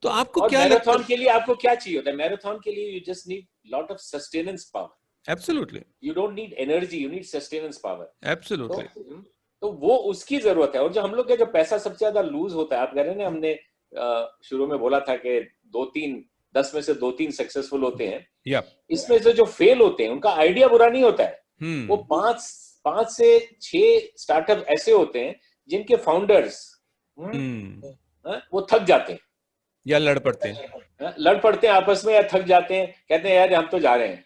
तो आपको और क्या लगता मैराथन के लिए आपको क्या चाहिए होता है? मैराथन के लिए you just need lot of sustenance power. है? Absolutely, you don't need energy, you need sustenance power. तो एब्सोल्युटली। तो वो उसकी जरूरत है। और जो हम लोग का जो पैसा सबसे ज्यादा लूज होता है, आप कह रहे हैं ना, हमने शुरू में बोला था कि 2-3, 10 में से 2-3 सक्सेसफुल होते हैं। या इसमें से जो फेल होते हैं उनका आइडिया बुरा नहीं होता है। वो 5 से 6 स्टार्टअप ऐसे होते हैं जिनके फाउंडर्स वो थक जाते हैं, या लड़ पड़ते हैं। लड़ पड़ते हैं आपस में, या थक जाते हैं, कहते हैं यार हम तो जा रहे हैं,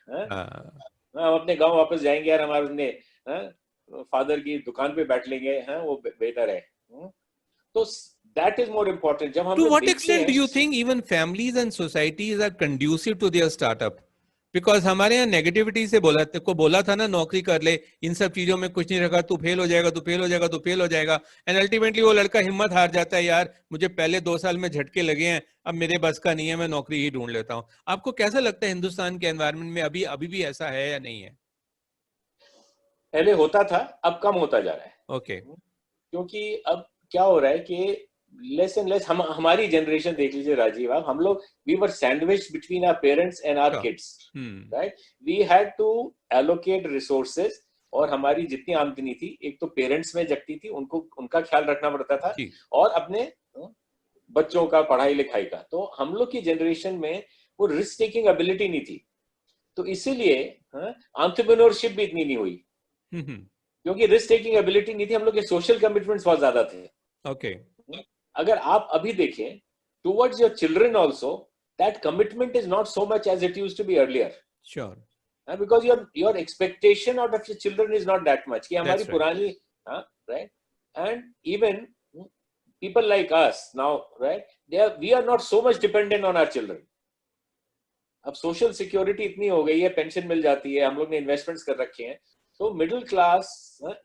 हम अपने गांव वापस जाएंगे यार, हमारे अपने फादर की दुकान पे बैठ लेंगे, वो बेहतर है। तो दैट इज मोर इम्पोर्टेंट। जब हम To लोग what देखते extent हैं, do you think even families and societies are conducive to their startup? Because हमारे यहाँ नेगेटिविटी से बोला था ना, नौकरी कर ले, इन सब चीजों में कुछ नहीं रखा, तू फेल हो जाएगा, तू फेल हो जाएगा, तू फेल हो जाएगा। एंड अल्टीमेटली वो लड़का हिम्मत हार जाता है, यार मुझे पहले 2 साल में झटके लगे हैं, अब मेरे बस का नहीं है, मैं नौकरी ही ढूंढ लेता हूँ। आपको कैसा लगता है हिंदुस्तान के एनवायरनमेंट में अभी अभी भी ऐसा है या नहीं है? पहले होता था, अब कम होता जा रहा है। ओके। क्योंकि अब क्या हो रहा है कि लेस एंड लेस, हमारी जनरेशन देख लीजिए राजीव, आप, हम लोग, we were sandwich between our parents and our kids, right? We had to allocate resources, और हमारी जितनी आमदनी थी, एक तो पेरेंट्स में जगती थी, उनको उनका ख्याल रखना पड़ता था, और अपने बच्चों का पढ़ाई लिखाई का। तो हम लोग की जनरेशन में वो रिस्क टेकिंग एबिलिटी नहीं थी। तो इसीलिए एंटरप्रेन्योरशिप भी इतनी नहीं हुई, क्योंकि रिस्क टेकिंग एबिलिटी नहीं थी, हम लोग के सोशल कमिटमेंट्स बहुत ज्यादा थे। ओके अगर आप अभी देखें towards your children also, that commitment is not so much as it used to be earlier, sure because your expectation out of your children is not that much कि हमारी पुरानी, right, and even people like us now, right, we are not so much dependent on our children. अब social security इतनी हो गई है, pension मिल जाती है, हम लोग ने इन्वेस्टमेंट्स कर रखे हैं, so middle class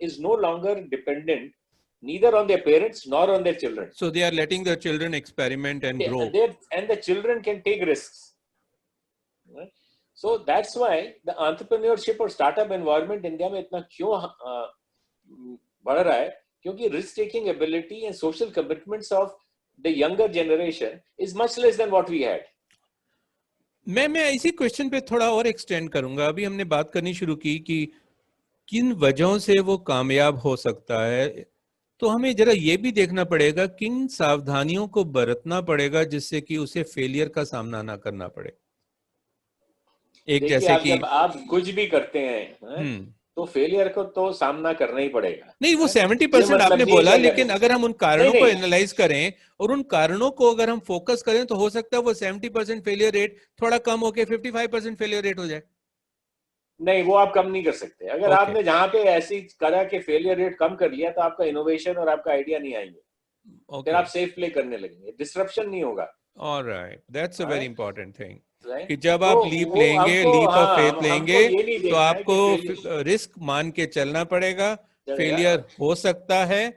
is no longer dependent neither on their parents nor on their children. So they are letting their children experiment and grow. And the children can take risks. Right? So that's why the entrepreneurship और startup environment India में इतना क्यों बढ़ रहा है, क्योंकि risk taking ability and social commitments of the younger generation is much less than what we had. मैं इसी क्वेश्चन पे थोड़ा और एक्सटेंड करूंगा। अभी हमने बात करनी शुरू की कि किन वजहों से वो कामयाब हो सकता है, तो हमें जरा ये भी देखना पड़ेगा किन सावधानियों को बरतना पड़ेगा जिससे कि उसे फेलियर का सामना ना करना पड़े। एक जैसे कि जब आप कुछ भी करते हैं तो फेलियर को तो सामना करना ही पड़ेगा। नहीं, वो 70% आपने बोला, लेकिन अगर हम उन कारणों को एनालाइज करें और उन कारणों को अगर हम फोकस करें तो हो सकता है वो 70% फेलियर रेट थोड़ा कम होके 55% फेलियर रेट हो जाए। नहीं, वो आप कम नहीं कर सकते। अगर आपने जहां पे ऐसी करा के फेलियर रेट कम कर लिया तो आपका इनोवेशन और आपका आइडिया नहीं आएंगे, फिर आप सेफ प्ले करने लगेंगे, डिस्ट्रप्शन नहीं होगा। Alright, that's a very important thing कि जब आप लीप लेंगे, लीप ऑफ फेथ लेंगे, तो आपको रिस्क मान के चलना पड़ेगा, फेलियर हो सकता है।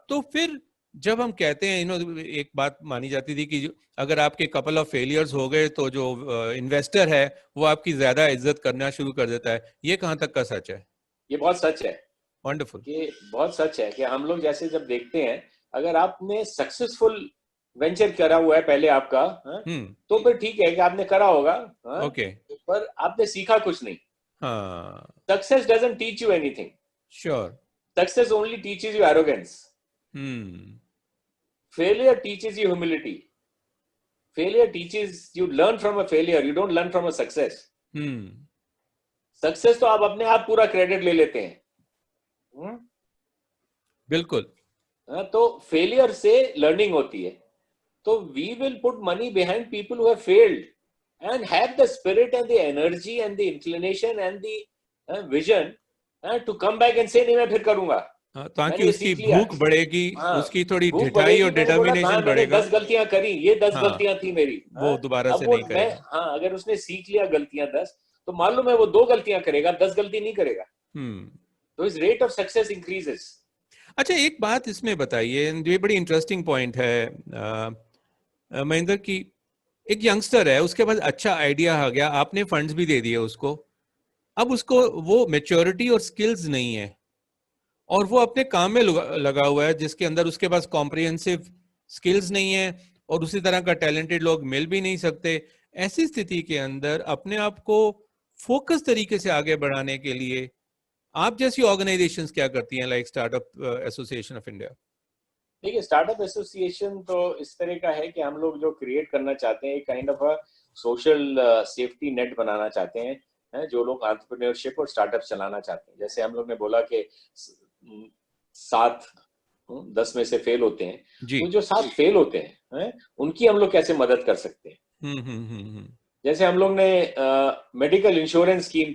तो फिर जब हम कहते हैं, एक बात मानी जाती थी कि अगर आपके कपल ऑफ फेलियर्स हो गए तो जो इन्वेस्टर है वो आपकी ज्यादा इज्जत करना शुरू कर देता है। ये कहाँ तक का सच है? ये बहुत सच है। वंडरफुल। ये बहुत सच है कि हम लोग जैसे जब देखते हैं, अगर आपने सक्सेसफुल वेंचर करा हुआ है पहले आपका, तो फिर ठीक है कि आपने करा होगा, ओके, पर आपने सीखा कुछ नहीं। Success doesn't teach you anything. Sure, success only teaches you arrogance. Failure teaches you humility. Failure teaches you learn from a failure. You don't learn from a success. Success तो आप अपने आप पूरा क्रेडिट ले लेते हैं। बिल्कुल। तो फेलियर से लर्निंग होती है। तो we will put money behind people who have failed and have the spirit and the energy and the inclination and the vision to come back and say नहीं मैं फिर करूंगा। ताकि उसकी भूख बढ़ेगी, उसकी थोड़ी ढिठाई और डिटर्मिनेशन बढ़ेगा। 10 गलतियां करी, ये 10 गलतियां थी मेरी, वो दोबारा से नहीं करेगा। अगर उसने सीख लिया गलतियां 10, तो मालूम है वो 2 गलतियां करेगा, 10 गलती नहीं करेगा। तो इस रेट ऑफ सक्सेस इंक्रीजेस। अच्छा, एक बात इसमें बताइए, ये बड़ी इंटरेस्टिंग पॉइंट है महेंद्र की, एक यंगस्टर है, उसके पास अच्छा आइडिया आ गया, आपने फंड्स भी दे दिए उसको, अब उसको वो मैच्योरिटी और स्किल्स नहीं है और वो अपने काम में लगा हुआ है जिसके अंदर उसके पास कॉम्प्रिहेंसिव स्किल्स नहीं है और उसी तरह का टैलेंटेड लोग मिल भी नहीं सकते। ऐसी स्थिति के अंदर अपने आप को फोकस तरीके से आगे बढ़ाने के लिए आप जैसी ऑर्गेनाइजेशंस क्या करती हैं, like startup association of India? देखिए, स्टार्टअप एसोसिएशन तो इस तरह का है कि हम लोग जो क्रिएट करना चाहते हैं, एक kind of a social safety net बनाना चाहते हैं, जो लोग एंटरप्रेन्योरशिप और स्टार्टअप चलाना चाहते हैं। जैसे हम लोग ने बोला कि 7-10 में से फेल होते हैं, तो जो 7 फेल होते हैं उनकी हम लोग कैसे मदद कर सकते हैं। जैसे हम लोग ने मेडिकल इंश्योरेंस स्कीम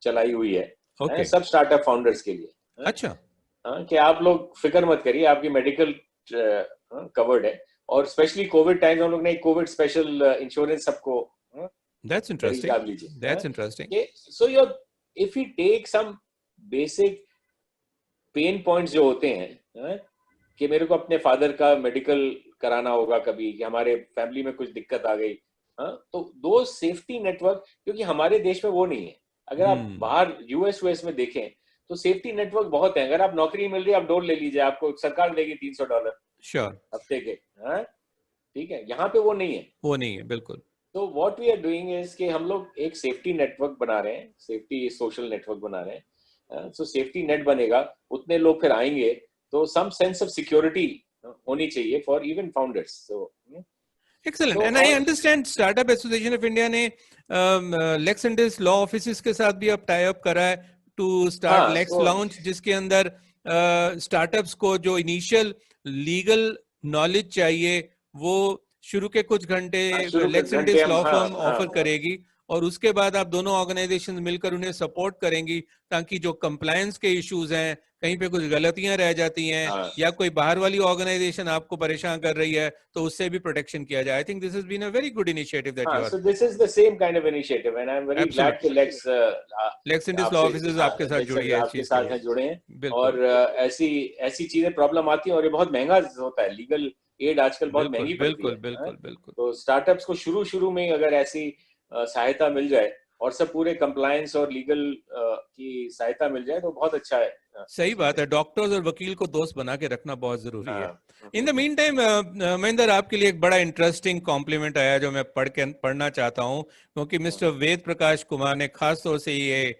चलाई हुई है सब स्टार्टअप फाउंडर्स के लिए। अच्छा, कि आप लोग फिक्र मत करिए, आपकी मेडिकल कवर्ड है, और स्पेशली कोविड टाइम हम लोग ने कोविड स्पेशल इंश्योरेंस सबको That's interesting. That's interesting. So if we take some basic pain points जो होते हैं, कि मेरे को अपने फादर का मेडिकल कराना होगा कभी, कि हमारे फैमिली में कुछ दिक्कत आ गई, तो दो सेफ्टी नेटवर्क, क्योंकि हमारे देश में वो नहीं है। अगर आप बाहर यूएस में देखें तो सेफ्टी नेटवर्क बहुत है। अगर आप नौकरी मिल रही है, आप डोर ले लीजिए, आपको सरकार देगी $300 श्योर हफ्ते के, ठीक है। यहाँ पे वो नहीं है, वो नहीं है, बिल्कुल। तो what we are doing is कि हम लोग एक सेफ्टी नेटवर्क बना रहे हैं, सेफ्टी सोशल नेटवर्क बना रहे हैं। सो सेफ्टी नेट बनेगा, उतने लोग फिर आएंगे, तो सम सेंस ऑफ सिक्योरिटी होनी चाहिए for even founders. So Excellent. तो And I understand Startup Association of India ने Lex Indus लॉ ऑफिसेस के साथ भी अब टाई अप करा है टू स्टार्ट हाँ, लेक्स तो लाउंज, जिसके अंदर स्टार्टअप्स को जो इनिशियल लीगल नॉलेज चाहिए वो शुरू के कुछ घंटे शुरू के लेक्स घंटे इंडस हम लॉ हाँ फर्म हाँ ऑफर करेगी, और उसके बाद आप दोनों ऑर्गेनाइजेशन मिलकर उन्हें सपोर्ट करेंगी, ताकि जो कंप्लायंस के इश्यूज हैं, कहीं पे कुछ गलतियां रह जाती हैं हाँ या कोई बाहर वाली ऑर्गेनाइजेशन आपको परेशान कर रही है, तो उससे भी प्रोटेक्शन किया जाए. I think this has been a very good initiative that you हाँ. Are. So this is the same kind of initiative, and I'm very glad कि एब्सोल्युटली. लेक्स इंडस लॉ आपसे ऑफिसेस आपके साथ जुड़ी है इस आपके चीज के साथ लिए. हैं जुड़े हैं. बिल्कुल और ऐसी ऐसी चीजें प्रॉब्लम आती हैं और ये बहुत महंगा होता है. लीगल एड आजकल बहुत बिल्कुल महंगी पड़ती बिल्कुल है. बिल्कुल बिल्कुल. तो स्टार्टअप्स को शुरू शुरू में अगर ऐसी सहायता मिल जाए और सब पूरे कंप्लायंस और लीगल की सहायता मिल जाए तो बहुत अच्छा है. सही बात है, डॉक्टर्स और वकील को दोस्त बना के रखना बहुत जरूरी है. हाँ. In the mean time Mahendra, आपके लिए एक बड़ा इंटरेस्टिंग कॉम्प्लीमेंट आया जो मैं पढ़ना चाहता हूं, क्योंकि मिस्टर वेद प्रकाश कुमार ने खास तौर से ये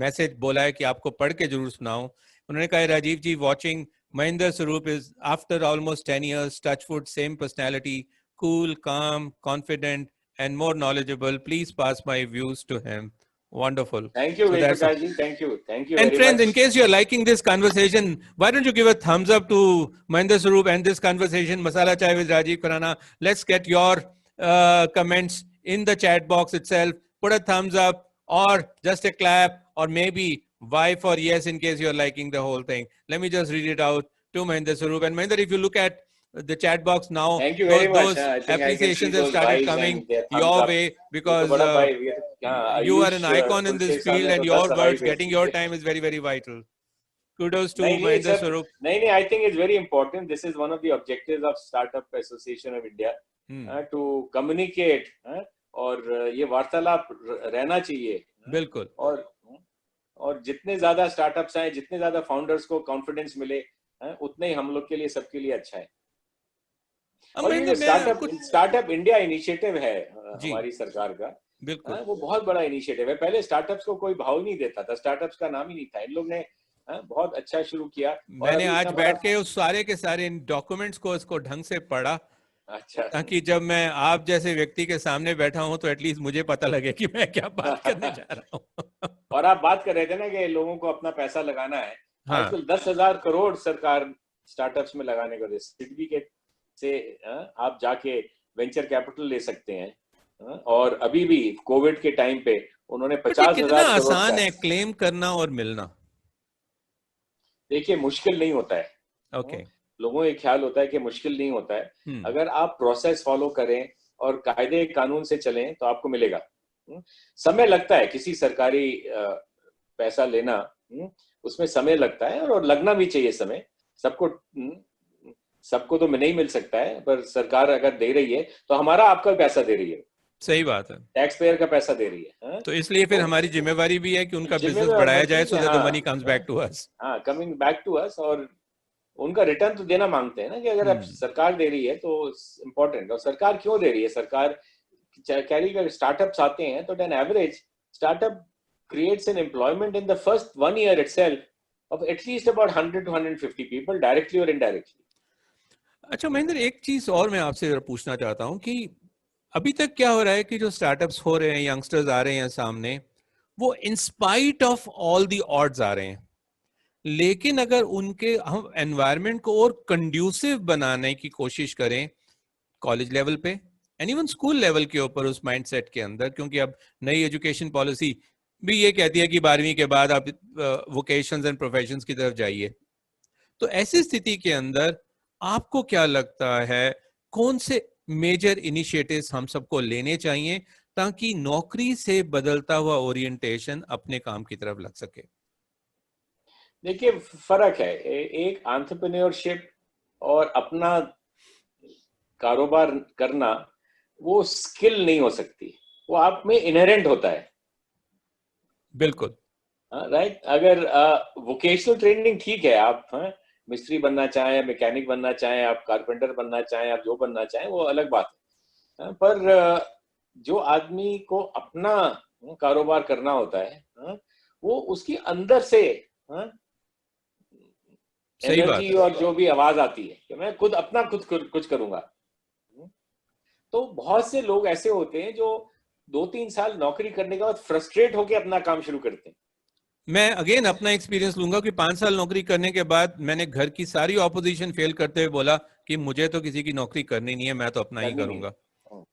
मैसेज बोला है कि आपको पढ़ के जरूर सुनाऊं. उन्होंने कहा, राजीव जी, watching Mahinder Swaroop is, after almost 10 years, touchwood, same personality, cool, calm, confident, and more knowledgeable. Please pass my views to him. Wonderful. Thank you, So Ved that's a, Prakash ji. Thank you and very friends, much. in case you're liking this conversation, why don't you give a thumbs up to Mahinder Swaroop and this conversation, Masala Chai with Rajiv Khurana. Let's get your comments in the chat box itself. Put a thumbs up or just a clap, or maybe Y for yes in case you're liking the whole thing. Let me just read it out to Mahinder Swaroop. And Mahinder, if you look at the chat box now, Thank you very much. those I think I can see appreciations have those started buys coming and their thumbs your up. way, ये तो because बड़ा भाई, you are an Ayush icon in pull this के field, सामने and तो your 10 हवाई words, भेज getting your दीजिए. time is very, very vital. Kudos to नहीं नहीं, Mahinder सब Swaroop. नहीं. I think it's very important. This is one of the objectives of Startup Association of India, to communicate, और ये वार्तालाप रहना चाहिए. बिल्कुल. और जितने ज्यादा स्टार्टअप्स आए, जितने ज्यादा फाउंडर्स को कॉन्फिडेंस मिले, उतने ही हम लोग के लिए, सबके लिए अच्छा है. और ये जो स्टार्टअप इंडिया इनिशिएटिव है हमारी सरकार का, बिल्कुल, वो बहुत बड़ा इनिशिएटिव है. पहले स्टार्टअप्स को कोई भाव नहीं देता था, स्टार्टअप्स का नाम ही नहीं था. इन लोग ने बहुत अच्छा शुरू किया. मैंने आज बैठ के उस सारे के सारे डॉक्यूमेंट्स को इसको ढंग से पढ़ा, अच्छा, ताकि जब मैं आप जैसे व्यक्ति के सामने बैठा हूं तो एटलीस्ट मुझे पता लगे कि मैं क्या बात करने जा रहा हूं. और आप बात कर रहे थे ना कि लोगों को अपना पैसा लगाना है. आजकल 10,000 करोड़ सरकार स्टार्टअप्स में लगाने को दे. सर्टिफिकेट से आप जाके वेंचर कैपिटल ले सकते हैं. और अभी भी कोविड के टाइम पे उन्होंने 50,000 करोड़. कितना आसान है क्लेम करना और मिलना. देखिए, मुश्किल नहीं होता है. ओके. लोगों को ख्याल होता है कि मुश्किल नहीं होता है. अगर आप प्रोसेस फॉलो करें और कायदे कानून से चलें तो आपको मिलेगा. समय लगता है किसी सरकारी पैसा लेना, उसमें समय लगता है और लगना भी चाहिए समय. सबको तो नहीं मिल सकता है, पर सरकार अगर दे रही है तो हमारा आपका पैसा दे रही है. सही बात है, टैक्स पेयर का पैसा दे रही है. तो इसलिए फिर हमारी जिम्मेवारी भी है कि उनका बिजनेस बढ़ाया जाए, so that the money comes back to us. Coming back to us. और उनका रिटर्न तो देना मांगते हैं ना, कि अगर आप सरकार दे रही है तो इम्पोर्टेंट. और सरकार क्यों दे रही है? सरकार कैरी स्टार्टअप्स आते हैं तो an average startup creates an employment in the first 1 year itself of at least about 100 to 150 people, directly or indirectly. अच्छा महेंद्र, एक चीज और मैं आपसे पूछना चाहता हूं कि अभी तक क्या हो रहा है कि जो स्टार्टअप्स हो रहे हैं, यंगस्टर्स आ रहे हैं सामने, वो in spite of all the odds आ रहे हैं, लेकिन अगर उनके हम एनवायरनमेंट को और कंड्यूसिव बनाने की कोशिश करें कॉलेज लेवल पे एंड इवन स्कूल लेवल के ऊपर, उस माइंडसेट के अंदर, क्योंकि अब नई एजुकेशन पॉलिसी भी ये कहती है कि 12वीं के बाद आप वोकेशंस एंड प्रोफेशंस की तरफ जाइए, तो ऐसी स्थिति के अंदर आपको क्या लगता है कौन से मेजर इनिशिएटिव्स हम सबको लेने चाहिए ताकि नौकरी से बदलता हुआ ओरिएंटेशन अपने काम की तरफ लग सके? देखिए, फर्क है. एक एंटरप्रेन्योरशिप और अपना कारोबार करना, वो स्किल नहीं हो सकती, वो आप में इनहेरेंट होता है. बिल्कुल राइट. अगर वोकेशनल ट्रेनिंग ठीक है, आप मिस्त्री बनना चाहें, मैकेनिक बनना चाहें, आप कारपेंटर बनना चाहें, आप जो बनना चाहें, वो अलग बात है. पर जो आदमी को अपना कारोबार करना होता है, वो उसकी अंदर से एनर्जी और जो भी आवाज आती है कि मैं खुद कुछ करूंगा, तो बहुत से लोग ऐसे होते हैं जो 2-3 साल नौकरी करने के बाद फ्रस्ट्रेट होकर अपना काम शुरू करते हैं। मैं अगेन अपना एक्सपीरियंस लूंगा कि 5 साल नौकरी करने के बाद मैंने घर की सारी ऑपोजिशन फेल करते हुए बोला कि मुझे तो किसी की नौकरी करनी नहीं है, मैं तो अपना ही करनी नहीं। करूंगा.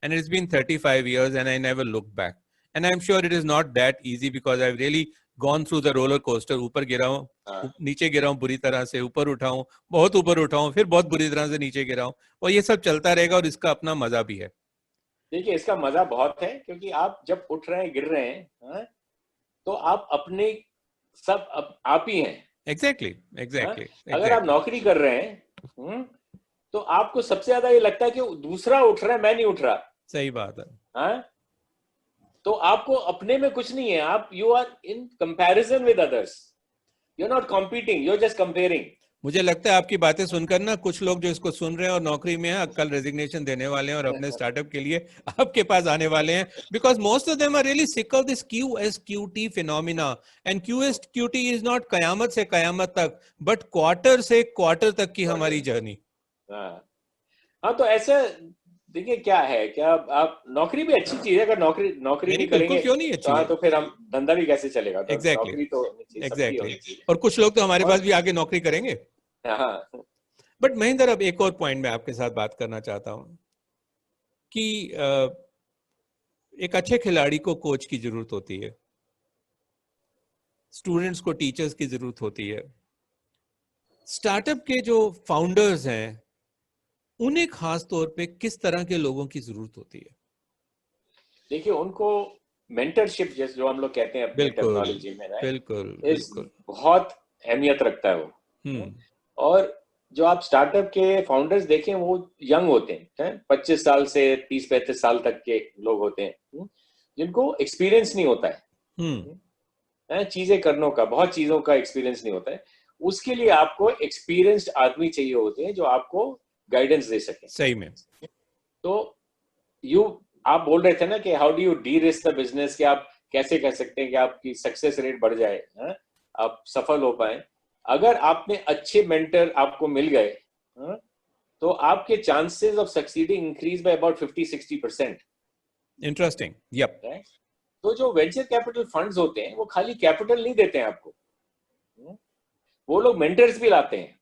And it's been 35 years and I never looked back. And I'm sure it is not that easy because I've really gone through the roller coaster. ऊपर गिरा हूँ, हाँ। नीचे गिरा हूँ बुरी तरह से, ऊपर उठा हूँ, बहुत ऊपर उठा हूँ, फिर बहुत बुरी तरह से नीचे गिरा हूँ, और ये सब चलता रहेगा और इसका अपना मजा भी है. देखिए, इसका मजा बहुत है क्योंकि आप जब उठ रहे हैं, गिर रहे हैं, हाँ, तो आप अपने सब आप ही हैं. Exactly, हाँ? exactly, अगर आप exactly. नौकरी कर रहे हैं, तो आपको सबसे ज्यादा ये लगता है कि दूसरा उठ रहा है, मैं नहीं उठ रहा. सही बात है. हाँ? तो आपको अपने में कुछ नहीं है. आप you are in comparison with others. You are not competing, you are just comparing. मुझे लगता है आपकी बातें सुनकर ना कुछ लोग जो इसको सुन रहे हैं और नौकरी में हैं, कल रेजिग्नेशन देने वाले हैं और अपने स्टार्टअप के लिए आपके पास आने वाले हैं, because most of them are really sick of this QSQT phenomena. And QSQT is not Qayamat Se Qayamat तक, बट क्वार्टर से क्वार्टर तक की हमारी जर्नी. हाँ, तो ऐसा देखिए क्या है, क्या आप नौकरी भी अच्छी चीज है. अगर नौकरी नहीं करेंगे क्यों नहीं अच्छी तो, है? तो फिर हम धंधा भी कैसे चलेगा. तो एग्जैक्टली, नौकरी तो सबकी एग्जैक्टली. होनी चाहिए. और कुछ लोग तो हमारे पास भी आगे नौकरी करेंगे. हाँ. बट महेंद्र, अब एक और पॉइंट मैं आपके साथ बात करना चाहता हूं कि एक अच्छे खिलाड़ी को कोच की जरूरत होती है, स्टूडेंट्स को टीचर्स की जरूरत होती है. स्टार्टअप के जो फाउंडर्स हैं उन्हें खास तौर पे किस तरह के लोगों की जरूरत होती है? देखिए, उनको मेंटरशिप जैसे जो हम लोग कहते हैं अपनी टेक्नोलॉजी में, बिल्कुल, इस बहुत अहमियत रखता है वो. और जो आप स्टार्टअप के फाउंडर्स देखें वो यंग होते हैं, 25 साल से 30-35 साल तक के लोग होते हैं, जिनको एक्सपीरियंस नहीं होता है, चीजें करने का, बहुत चीजों का एक्सपीरियंस नहीं होता है. उसके लिए आपको एक्सपीरियंस्ड आदमी चाहिए होते हैं जो आपको गाइडेंस दे सके. सही में. तो आप बोल रहे थे ना कि how do U D risk the business, कि आप कैसे कह सकते हैं कि आपकी सक्सेस रेट बढ़ जाए, आप सफल हो पाए. अगर आपने अच्छे मेंटर आपको मिल गए, तो आपके chances of succeeding increase by about 50-60%. Interesting. Yep. तो जो वेंचर कैपिटल फंड्स होते हैं वो खाली कैपिटल नहीं देते हैं आपको, वो लोग मेंटर्स भी लाते हैं.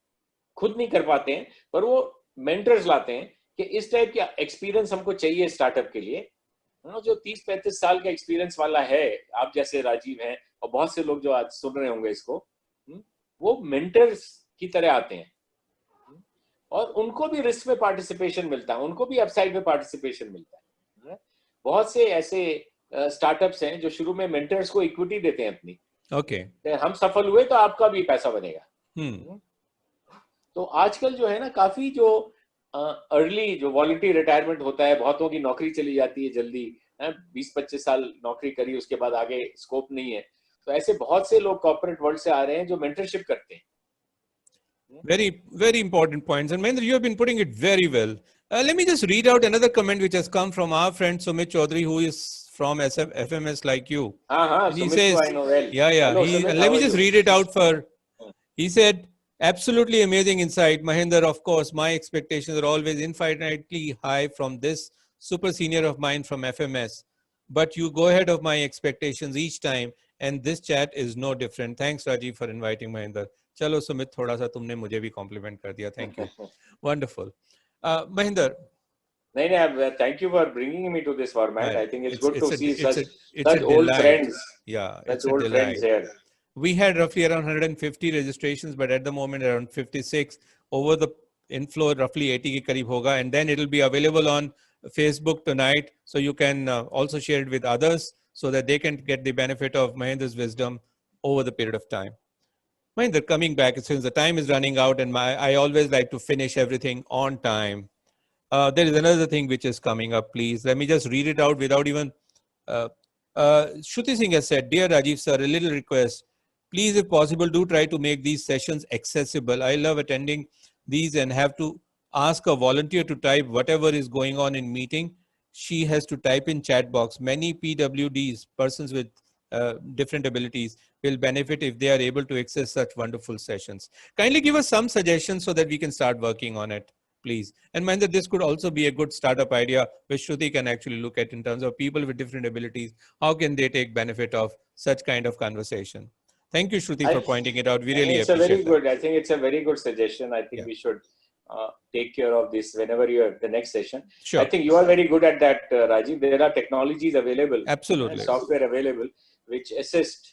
खुद नहीं कर पाते हैं पर वो मेंटर्स लाते हैं कि इस टाइप का एक्सपीरियंस हमको चाहिए स्टार्टअप के लिए. जो 30-35 साल का एक्सपीरियंस वाला है, आप जैसे राजीव हैं और बहुत से लोग जो आज सुन रहे होंगे इसको, वो मेंटर्स की तरह आते हैं और उनको भी रिस्क में पार्टिसिपेशन मिलता है, उनको भी अपसाइड में पार्टिसिपेशन मिलता है. बहुत से ऐसे स्टार्टअप्स हैं जो शुरू में मेंटर्स को इक्विटी देते हैं अपनी. ओके. हम सफल हुए तो आपका भी पैसा बनेगा. तो आजकल जो है ना, काफी जो अर्ली जो वॉलंटरी रिटायरमेंट होता है, बहुतों की नौकरी चली जाती है जल्दी, 20-25 साल नौकरी करी, उसके बाद आगे स्कोप नहीं है. तो ऐसे बहुत से लोग कॉर्पोरेट वर्ल्ड से आ रहे हैं जो मेंटरशिप करते हैं. Very, very important points. And Mahendra, you have been putting it very well. Let me just read out another comment which has come from our friend Sumit Chaudhary, who is from FMS like you. And he Sumit, says, I know well. Yeah. Hello, Sumit, Let me just read it out for. He said, absolutely amazing insight, Mahendra. Of course, my expectations are always infinitely high from this super senior of mine from FMS. But you go ahead of my expectations each time. And this chat is no different. Thanks, Rajiv, for inviting Mahendra. चलो सुमित, थोड़ा सा तुमने मुझे भी complement कर दिया. Thank you. Wonderful. Mahendra, नहीं, thank you for bringing me to this format. I think it's good to see such old delight. friends. Yeah, such old friends here. We had roughly around 150 registrations, but at the moment around 56. Over the inflow, roughly 80 के करीब होगा, and then it'll be available on Facebook tonight, so you can also share it with others so that they can get the benefit of Mahendra's wisdom over the period of time. Mahendra, coming back, since the time is running out, and I always like to finish everything on time. There is another thing which is coming up. Please, let me just read it out without even. Shruti Singh has said, "Dear Rajiv sir, a little request. Please, if possible, do try to make these sessions accessible. I love attending these and have to ask a volunteer to type whatever is going on in meeting. She has to type in chat box. Many PWDs, persons with different abilities, will benefit if they are able to access such wonderful sessions. Kindly give us some suggestions so that we can start working on it. please. And Mahendra, this could also be a good startup idea which Shruti can actually look at in terms of people with different abilities. How can they take benefit of such kind of conversation? Thank you, Shruti, for pointing it out. We really it's a very appreciate good. I think it's a very good suggestion. I think Yeah. we should take care of this whenever you have the next session. Sure. I think you are very good at that, Rajiv. There are technologies available, Absolutely. software available, which assist.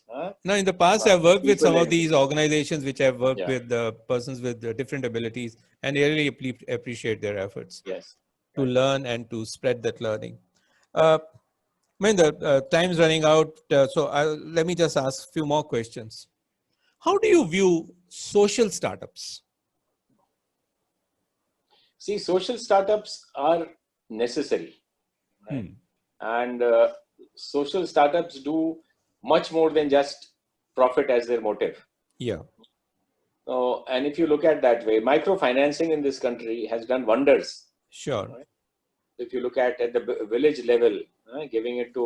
Now, in the past, I've worked with some people of these organizations which have worked Yeah. with persons with different abilities, and I really appreciate their efforts Yes. to learn and to spread that learning. Mahendra, time's running out, so let me just ask a few more questions. How do you view social startups? See, social startups are necessary, right? And social startups do much more than just profit as their motive. Yeah. So, and if you look at that way, microfinancing in this country has done wonders. Sure. Right? If you look at the village level, giving it to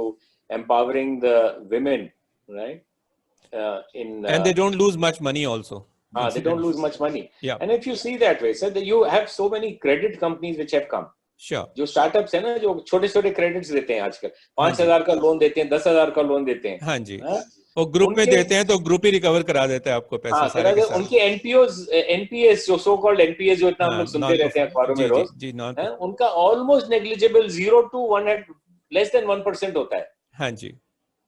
empowering the women, right? And they don't lose much money also. They don't lose much money. Yeah. And if you see that way, so you have so many credit companies which have come. Sure. जो startups है ना, जो छोटे छोटे credits देते हैं आजकल, 5,000 का लोन देते हैं, 10,000 का लोन देते हैं. हाँ जी. वो ग्रुप में देते हैं तो ग्रुप ही रिकवर करा देता है आपको पैसे सारे के सारे. उनके एनपीएस जो सो कॉल्ड एनपीएस जो इतना हम लोग सुनते रहते हैं अखबारों में रोज, उनका almost negligible 0 to 1 less than 1% होता है. हाँ जी.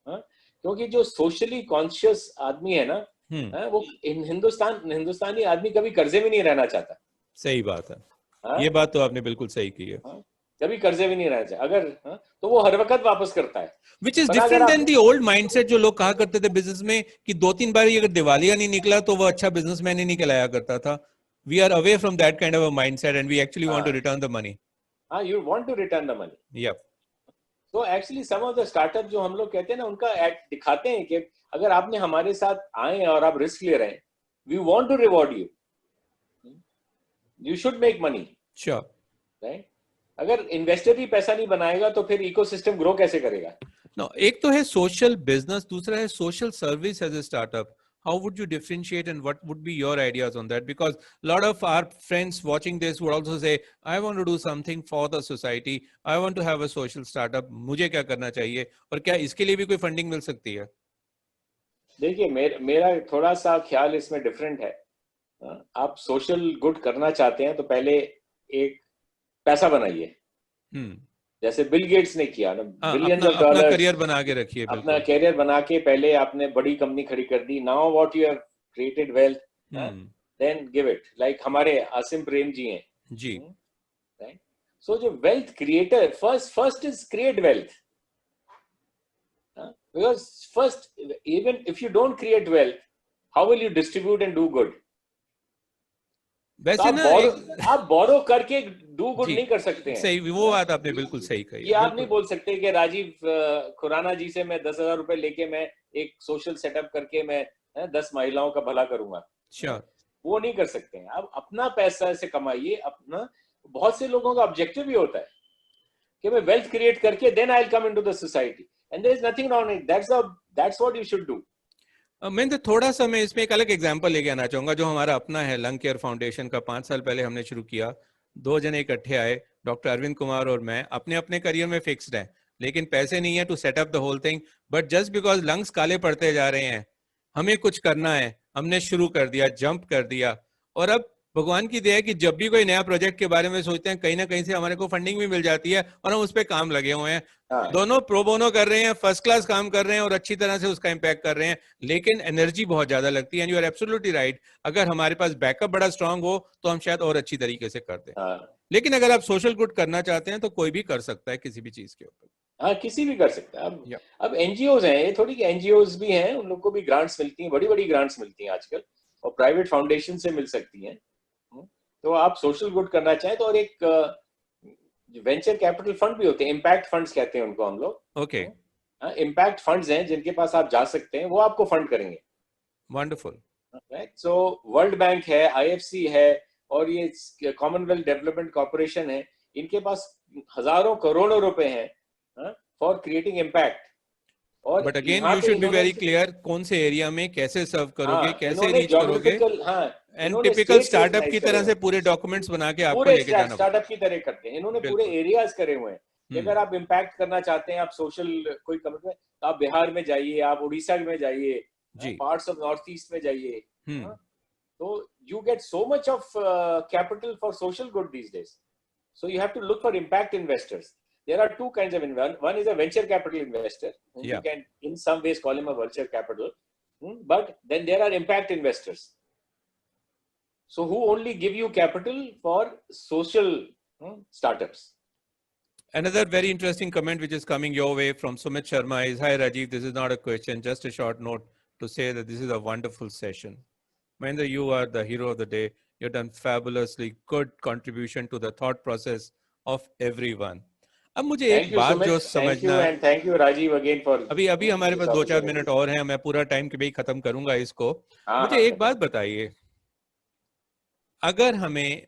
क्योंकि जो सोशली कॉन्शियस आदमी है ना, वो हिंदुस्तानी आदमी कभी कर्जे में नहीं रहना चाहता. सही बात है. ये बात तो आपने बिल्कुल सही की है. कभी कर्जे भी नहीं रहना चाहिए. अगर तो वो हर वक्त वापस करता है. Which is different than the old mindset जो लोग कहा करते थे बिजनेस में कि 2-3 बार अगर दिवालिया नहीं निकला तो वो अच्छा बिजनेसमैन ही नहीं कहलाया करता था. We are away from that kind of a mindset and we actually want to return the money. You want to return the money. Yep. So actually some of the startup जो हम लोग कहते हैं ना, उनका दिखाते हैं कि अगर आपने हमारे साथ आए और आप रिस्क ले रहे हैं, we want to reward you. You should make money. Sure. Right? अगर इन्वेस्टर ही पैसा नहीं बनाएगा तो फिर इकोसिस्टम ग्रो कैसे करेगा? No, एक तो है सोशल बिजनेस, दूसरा है social service as a startup. How would you differentiate and what would be your ideas on that? Because a lot of our friends watching this would also say, I want to do something for the society. I want to have a social startup. मुझे क्या करना चाहिए? और क्या इसके लिए भी कोई फंडिंग मिल सकती है? देखिए, मेरा थोड़ा सा ख्याल इसमें डिफरेंट है. आप सोशल गुड करना चाहते हैं तो पहले एक पैसा बनाइए. जैसे बिल गेट्स ने किया ना, बिलियंस ऑफ डॉलर्स. अपना करियर बना के रखिए. अपना करियर बना के पहले आपने बड़ी कंपनी खड़ी कर दी. Now what you have created wealth, then give it. Like हमारे आसिम प्रेम जी हैं जी. राइट. सो जो wealth creator, first is create wealth. Because first, even if you don't create wealth, how will you distribute and do good? वैसे ना आप बोरो करके do good नहीं कर सकते हैं. सही, वो बात आपने बिल्कुल सही कही. ये आप नहीं बोल सकते कि राजीव खुराना जी से मैं 10,000 रुपए लेके मैं एक सोशल सेटअप करके मैं 10 महिलाओं का भला करूंगा. Sure. वो नहीं कर सकते हैं. आप अपना पैसा से कमाइए. अपना, बहुत से लोगों का ऑब्जेक्टिव भी होता है कि मैं वेल्थ क्रिएट करके then I will come into the society. And there is nothing wrong in it. That's what you should do. मैं थोड़ा सा मैं इसमें एक अलग एग्जांपल लेके आना चाहूंगा जो हमारा अपना है. लंग केयर फाउंडेशन का 5 साल पहले हमने शुरू किया. 2 जने इकट्ठे आए, डॉक्टर अरविंद कुमार और मैं. अपने अपने करियर में फिक्स्ड है, लेकिन पैसे नहीं है to set up the whole thing. But just because lungs काले पड़ते जा रहे हैं, हमें कुछ करना है, हमने शुरू कर दिया, जंप कर दिया. और अब भगवान की दया है कि जब भी कोई नया प्रोजेक्ट के बारे में सोचते हैं, कहीं ना कहीं से हमारे को फंडिंग भी मिल जाती है और हम उस पर काम लगे हुए हैं. दोनों प्रो बोनो कर रहे हैं, फर्स्ट क्लास काम कर रहे हैं और अच्छी तरह से उसका इम्पैक्ट कर रहे हैं. लेकिन एनर्जी बहुत ज्यादा लगती है. And you are absolutely right. अगर हमारे पास बैकअप बड़ा स्ट्रांग हो तो हम शायद और अच्छी तरीके से कर दें. लेकिन अगर आप सोशल गुड करना चाहते हैं तो कोई भी कर सकता है किसी भी चीज के ऊपर. हाँ, किसी भी कर सकता है. अब एनजीओज हैं, ये थोड़ी एनजीओज भी हैं, उन लोग को भी ग्रांट्स मिलती हैं, बड़ी बड़ी ग्रांट्स मिलती हैं आजकल, और प्राइवेट फाउंडेशन से मिल सकती हैं. तो आप सोशल गुड करना चाहें तो, और एक वेंचर कैपिटल फंड भी होते हैं, इम्पैक्ट फंड्स कहते हैं उनको हम लोग. ओके. इम्पैक्ट फंड्स हैं जिनके पास आप जा सकते हैं, वो आपको फंड करेंगे. Wonderful. Right. So world bank है, आईएफसी है, और ये कॉमनवेल्थ डेवलपमेंट कॉर्पोरेशन है. इनके पास हजारों करोड़ों रुपए हैं for creating impact. But again you should be very clear कौन से एरिया में कैसे सर्व करोगे, कैसे रीच करोगे, एंड इन्होंने टिपिकल states स्टार्टअप recognize की करे तरह हुए से हैं, पूरे डॉक्यूमेंट्स बना के आपको पूरे लेके जाना पड़ता स्टार्टअप की तरह करते हैं इन्होंने, पूरे बिल्कुल। एरियाज करे हुए हैं कि हम्म अगर आप इम्पैक्ट करना चाहते हैं, आप सोशल कोई कमिटमेंट, तो आप बिहार में जाइए, आप उड़ीसा में जाइए, जी पार्ट्स ऑफ नॉर्थ ईस्ट में जाइए, हम्म तो you get so much of capital for social good these days. So you have to look for impact investors. There are two kinds of investors. One is a venture capital investor, whom you या can in some ways call him a venture capital. But then there are impact investors. So who only give you capital for social startups. Another very interesting comment which is coming your way from Sumit Sharma is, hi Rajiv, this is not a question, just a short note to say that this is a wonderful session. Mahendra, you are the hero of the day. You've done fabulously good contribution to the thought process of everyone. अब मुझे एक Thank you, बात जो Sumit. Thank you, समझना, and thank you, Rajiv, again for अभी हमारे this pass 2-4 minute opportunity. और हैं, मैं पूरा टाइम के भी खत्म करूंगा इसको. हाँ, मुझे एक बात बताइए, अगर हमें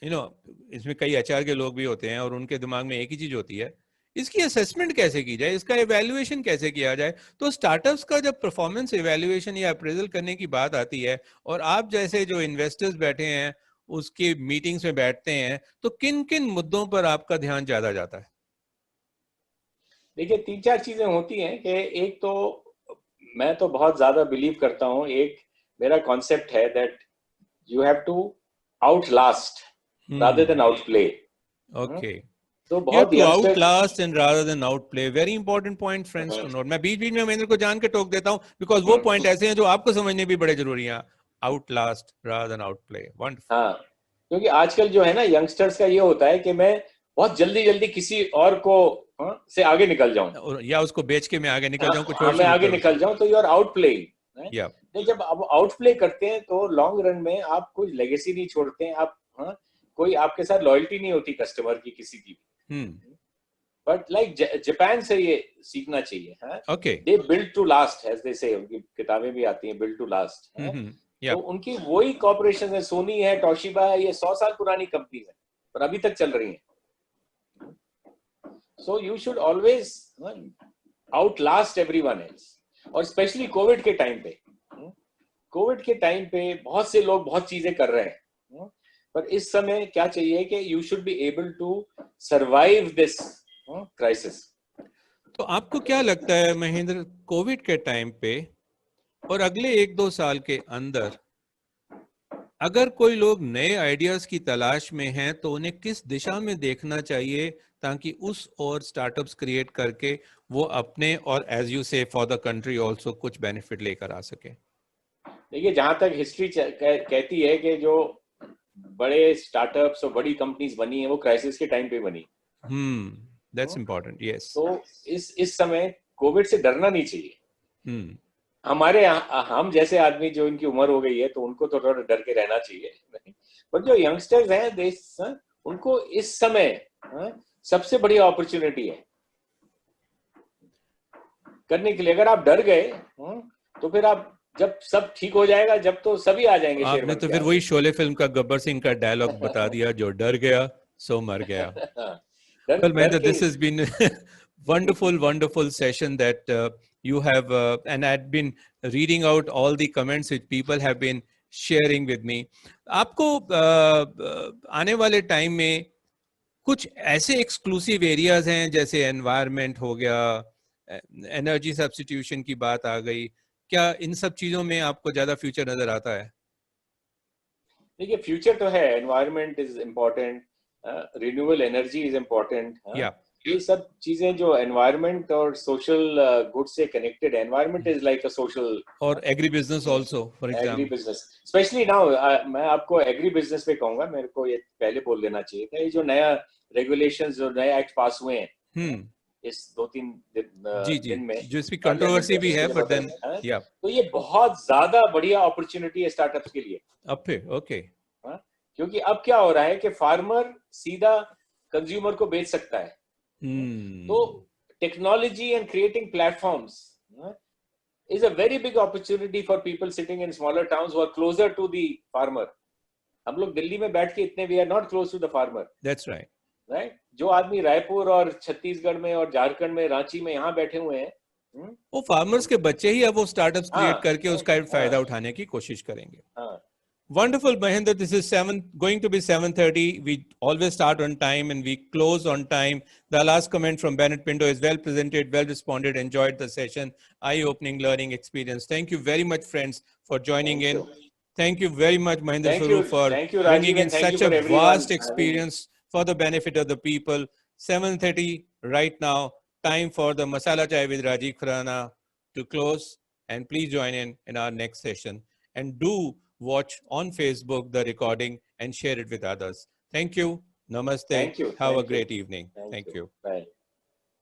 इसमें कई एचआर के लोग भी होते हैं और उनके दिमाग में एक ही चीज होती है, इसकी असेसमेंट कैसे की जाए, इसका इवैल्यूएशन कैसे किया जाए. तो स्टार्टअप्स का जब परफॉर्मेंस इवैल्यूएशन या अप्रेजल करने की बात आती है और आप जैसे जो इन्वेस्टर्स बैठे हैं उसकी मीटिंग्स में बैठते हैं, तो किन किन मुद्दों पर आपका ध्यान ज्यादा जाता है? देखिए 3-4 चीजें होती हैं कि एक तो मैं तो बहुत ज्यादा बिलीव करता हूं, एक मेरा कॉन्सेप्ट है that you have to outlast rather than outplay. Okay, तो you have बहुत to youngsters, outlast and rather than outplay. Very important point, friends, to note. मैं बीच बीच में महेंद्र को जान के टोक देता हूँ because वो पॉइंट ऐसे हैं जो आपको समझने भी बड़े जरूरी हैं. Outlast rather than outplay. Wonderful. हाँ, क्योंकि आजकल जो है ना यंगस्टर्स का ये होता है कि मैं बहुत जल्दी जल्दी किसी और को से आगे निकल जाऊं, या उसको बेच के मैं आगे निकल जाऊं, कुछ हाँ और मैं शुरू आगे करूं. निकल जाऊं, तो यू आर आउट प्लेइंग. या नहीं, जब आप आउट प्ले करते हैं तो लॉन्ग रन में आप कोई लेगेसी नहीं छोड़ते हैं, आप कोई आपके साथ लॉयल्टी नहीं होती कस्टमर की किसी की भी. बट लाइक जापान से ये सीखना चाहिए. Okay, they build to last as they say, उनकी किताबें भी आती हैं बिल्ड टू लास्ट. या तो उनकी वही कॉर्पोरेशन है, सोनी है, टोशिबा है, ये 100 साल पुरानी कंपनी है पर अभी तक चल रही है. So you should always Outlast everyone else. और स्पेशली कोविड के टाइम पे, बहुत से लोग बहुत चीजें कर रहे हैं, पर इस समय क्या चाहिए कि you should be able to survive this crisis. तो आपको क्या लगता है महेंद्र, कोविड के टाइम पे और अगले 1-2 साल के अंदर अगर कोई लोग नए आइडियाज की तलाश में हैं तो उन्हें किस दिशा में देखना चाहिए ताकि उस और स्टार्टअप्स क्रिएट करके वो अपने और एज यू से फॉर द कंट्री आल्सो कुछ बेनिफिट लेकर आ सके? देखिए जहां तक हिस्ट्री कहती है कि जो बड़े स्टार्टअप्स और बड़ी कंपनीज बनी है वो क्राइसिस के टाइम पे बनी. That's important. यस, तो इस समय कोविड से डरना नहीं चाहिए. हमारे हम जैसे आदमी जो इनकी उम्र हो गई है तो उनको तो थोड़ा डर के रहना चाहिए. पर जो यंगस्टर्स हैं देश, उनको इस समय सबसे बड़ी अपॉर्चुनिटी है करने के लिए. अगर आप डर गए तो फिर आप जब सब ठीक हो जाएगा, जब तो सभी आ जाएंगे. आपने तो फिर वही शोले फिल्म का गब्बर सिंह का डायलॉग बता दिया, जो डर गया सो मर गया. Well, Mahendra, this has been a wonderful session that you have, and I've been reading out all the comments which people have been sharing with me. आपको आने वाले टाइम में कुछ ऐसे एक्सक्लूसिव एरियाज हैं जैसे एनवायरनमेंट हो गया, एनर्जी सब्स्टिट्यूशन की बात आ गई, क्या इन सब चीजों में आपको ज्यादा फ्यूचर नजर आता है? देखिए फ्यूचर तो है, environment is important, renewable energy is important. ये सब चीजें जो एनवायरनमेंट और सोशल गुड से connected. Environment is like a social, और agri business also, for agri example. Business specially now. मैं आपको एग्री बिजनेस पे कहूंगा, मेरे को ये पहले बोल देना चाहिए था. ये जो नया रेगुलेशंस, जो नए एक्ट पास हुए हैं इस 2-3 दिन में, जो इसकी कंट्रोवर्सी भी है, बट देन तो ये बहुत ज्यादा बढ़िया अपॉर्चुनिटी है स्टार्टअप्स के लिए. ओके, क्योंकि अब क्या हो रहा है कि फार्मर सीधा कंज्यूमर को बेच सकता है. तो technology and creating platforms is a very big opportunity for people sitting in smaller towns who are closer to the farmer. हम लोग दिल्ली में बैठ के इतने, we are not close to the farmer. That's right. Right? जो आदमी रायपुर और छत्तीसगढ़ में और झारखंड में, रांची में यहाँ बैठे हुए हैं, वो फार्मर्स के बच्चे ही अब वो स्टार्टअप्स क्रिएट करके उसका फायदा उठाने की कोशिश करेंगे. Wonderful, Mahendra. This is going to be 7:30. We always start on time and we close on time. The last comment from Bennett Pinto is well presented, well responded, enjoyed the session, eye-opening learning experience. Thank you very much, friends, for joining Thank in. you. Thank you very much, Mahendra Thank Swaroop, you. for Thank you, bringing Rajiv, in and thank you such a for everyone. vast experience for the benefit of the people. 7:30 right now, time for the Masala Chai with Rajiv Khurana to close. And please join in our next session. And do watch on Facebook the recording and share it with others. Thank you. Namaste. Thank you. Have a Thank you. great evening. Thank you. Bye.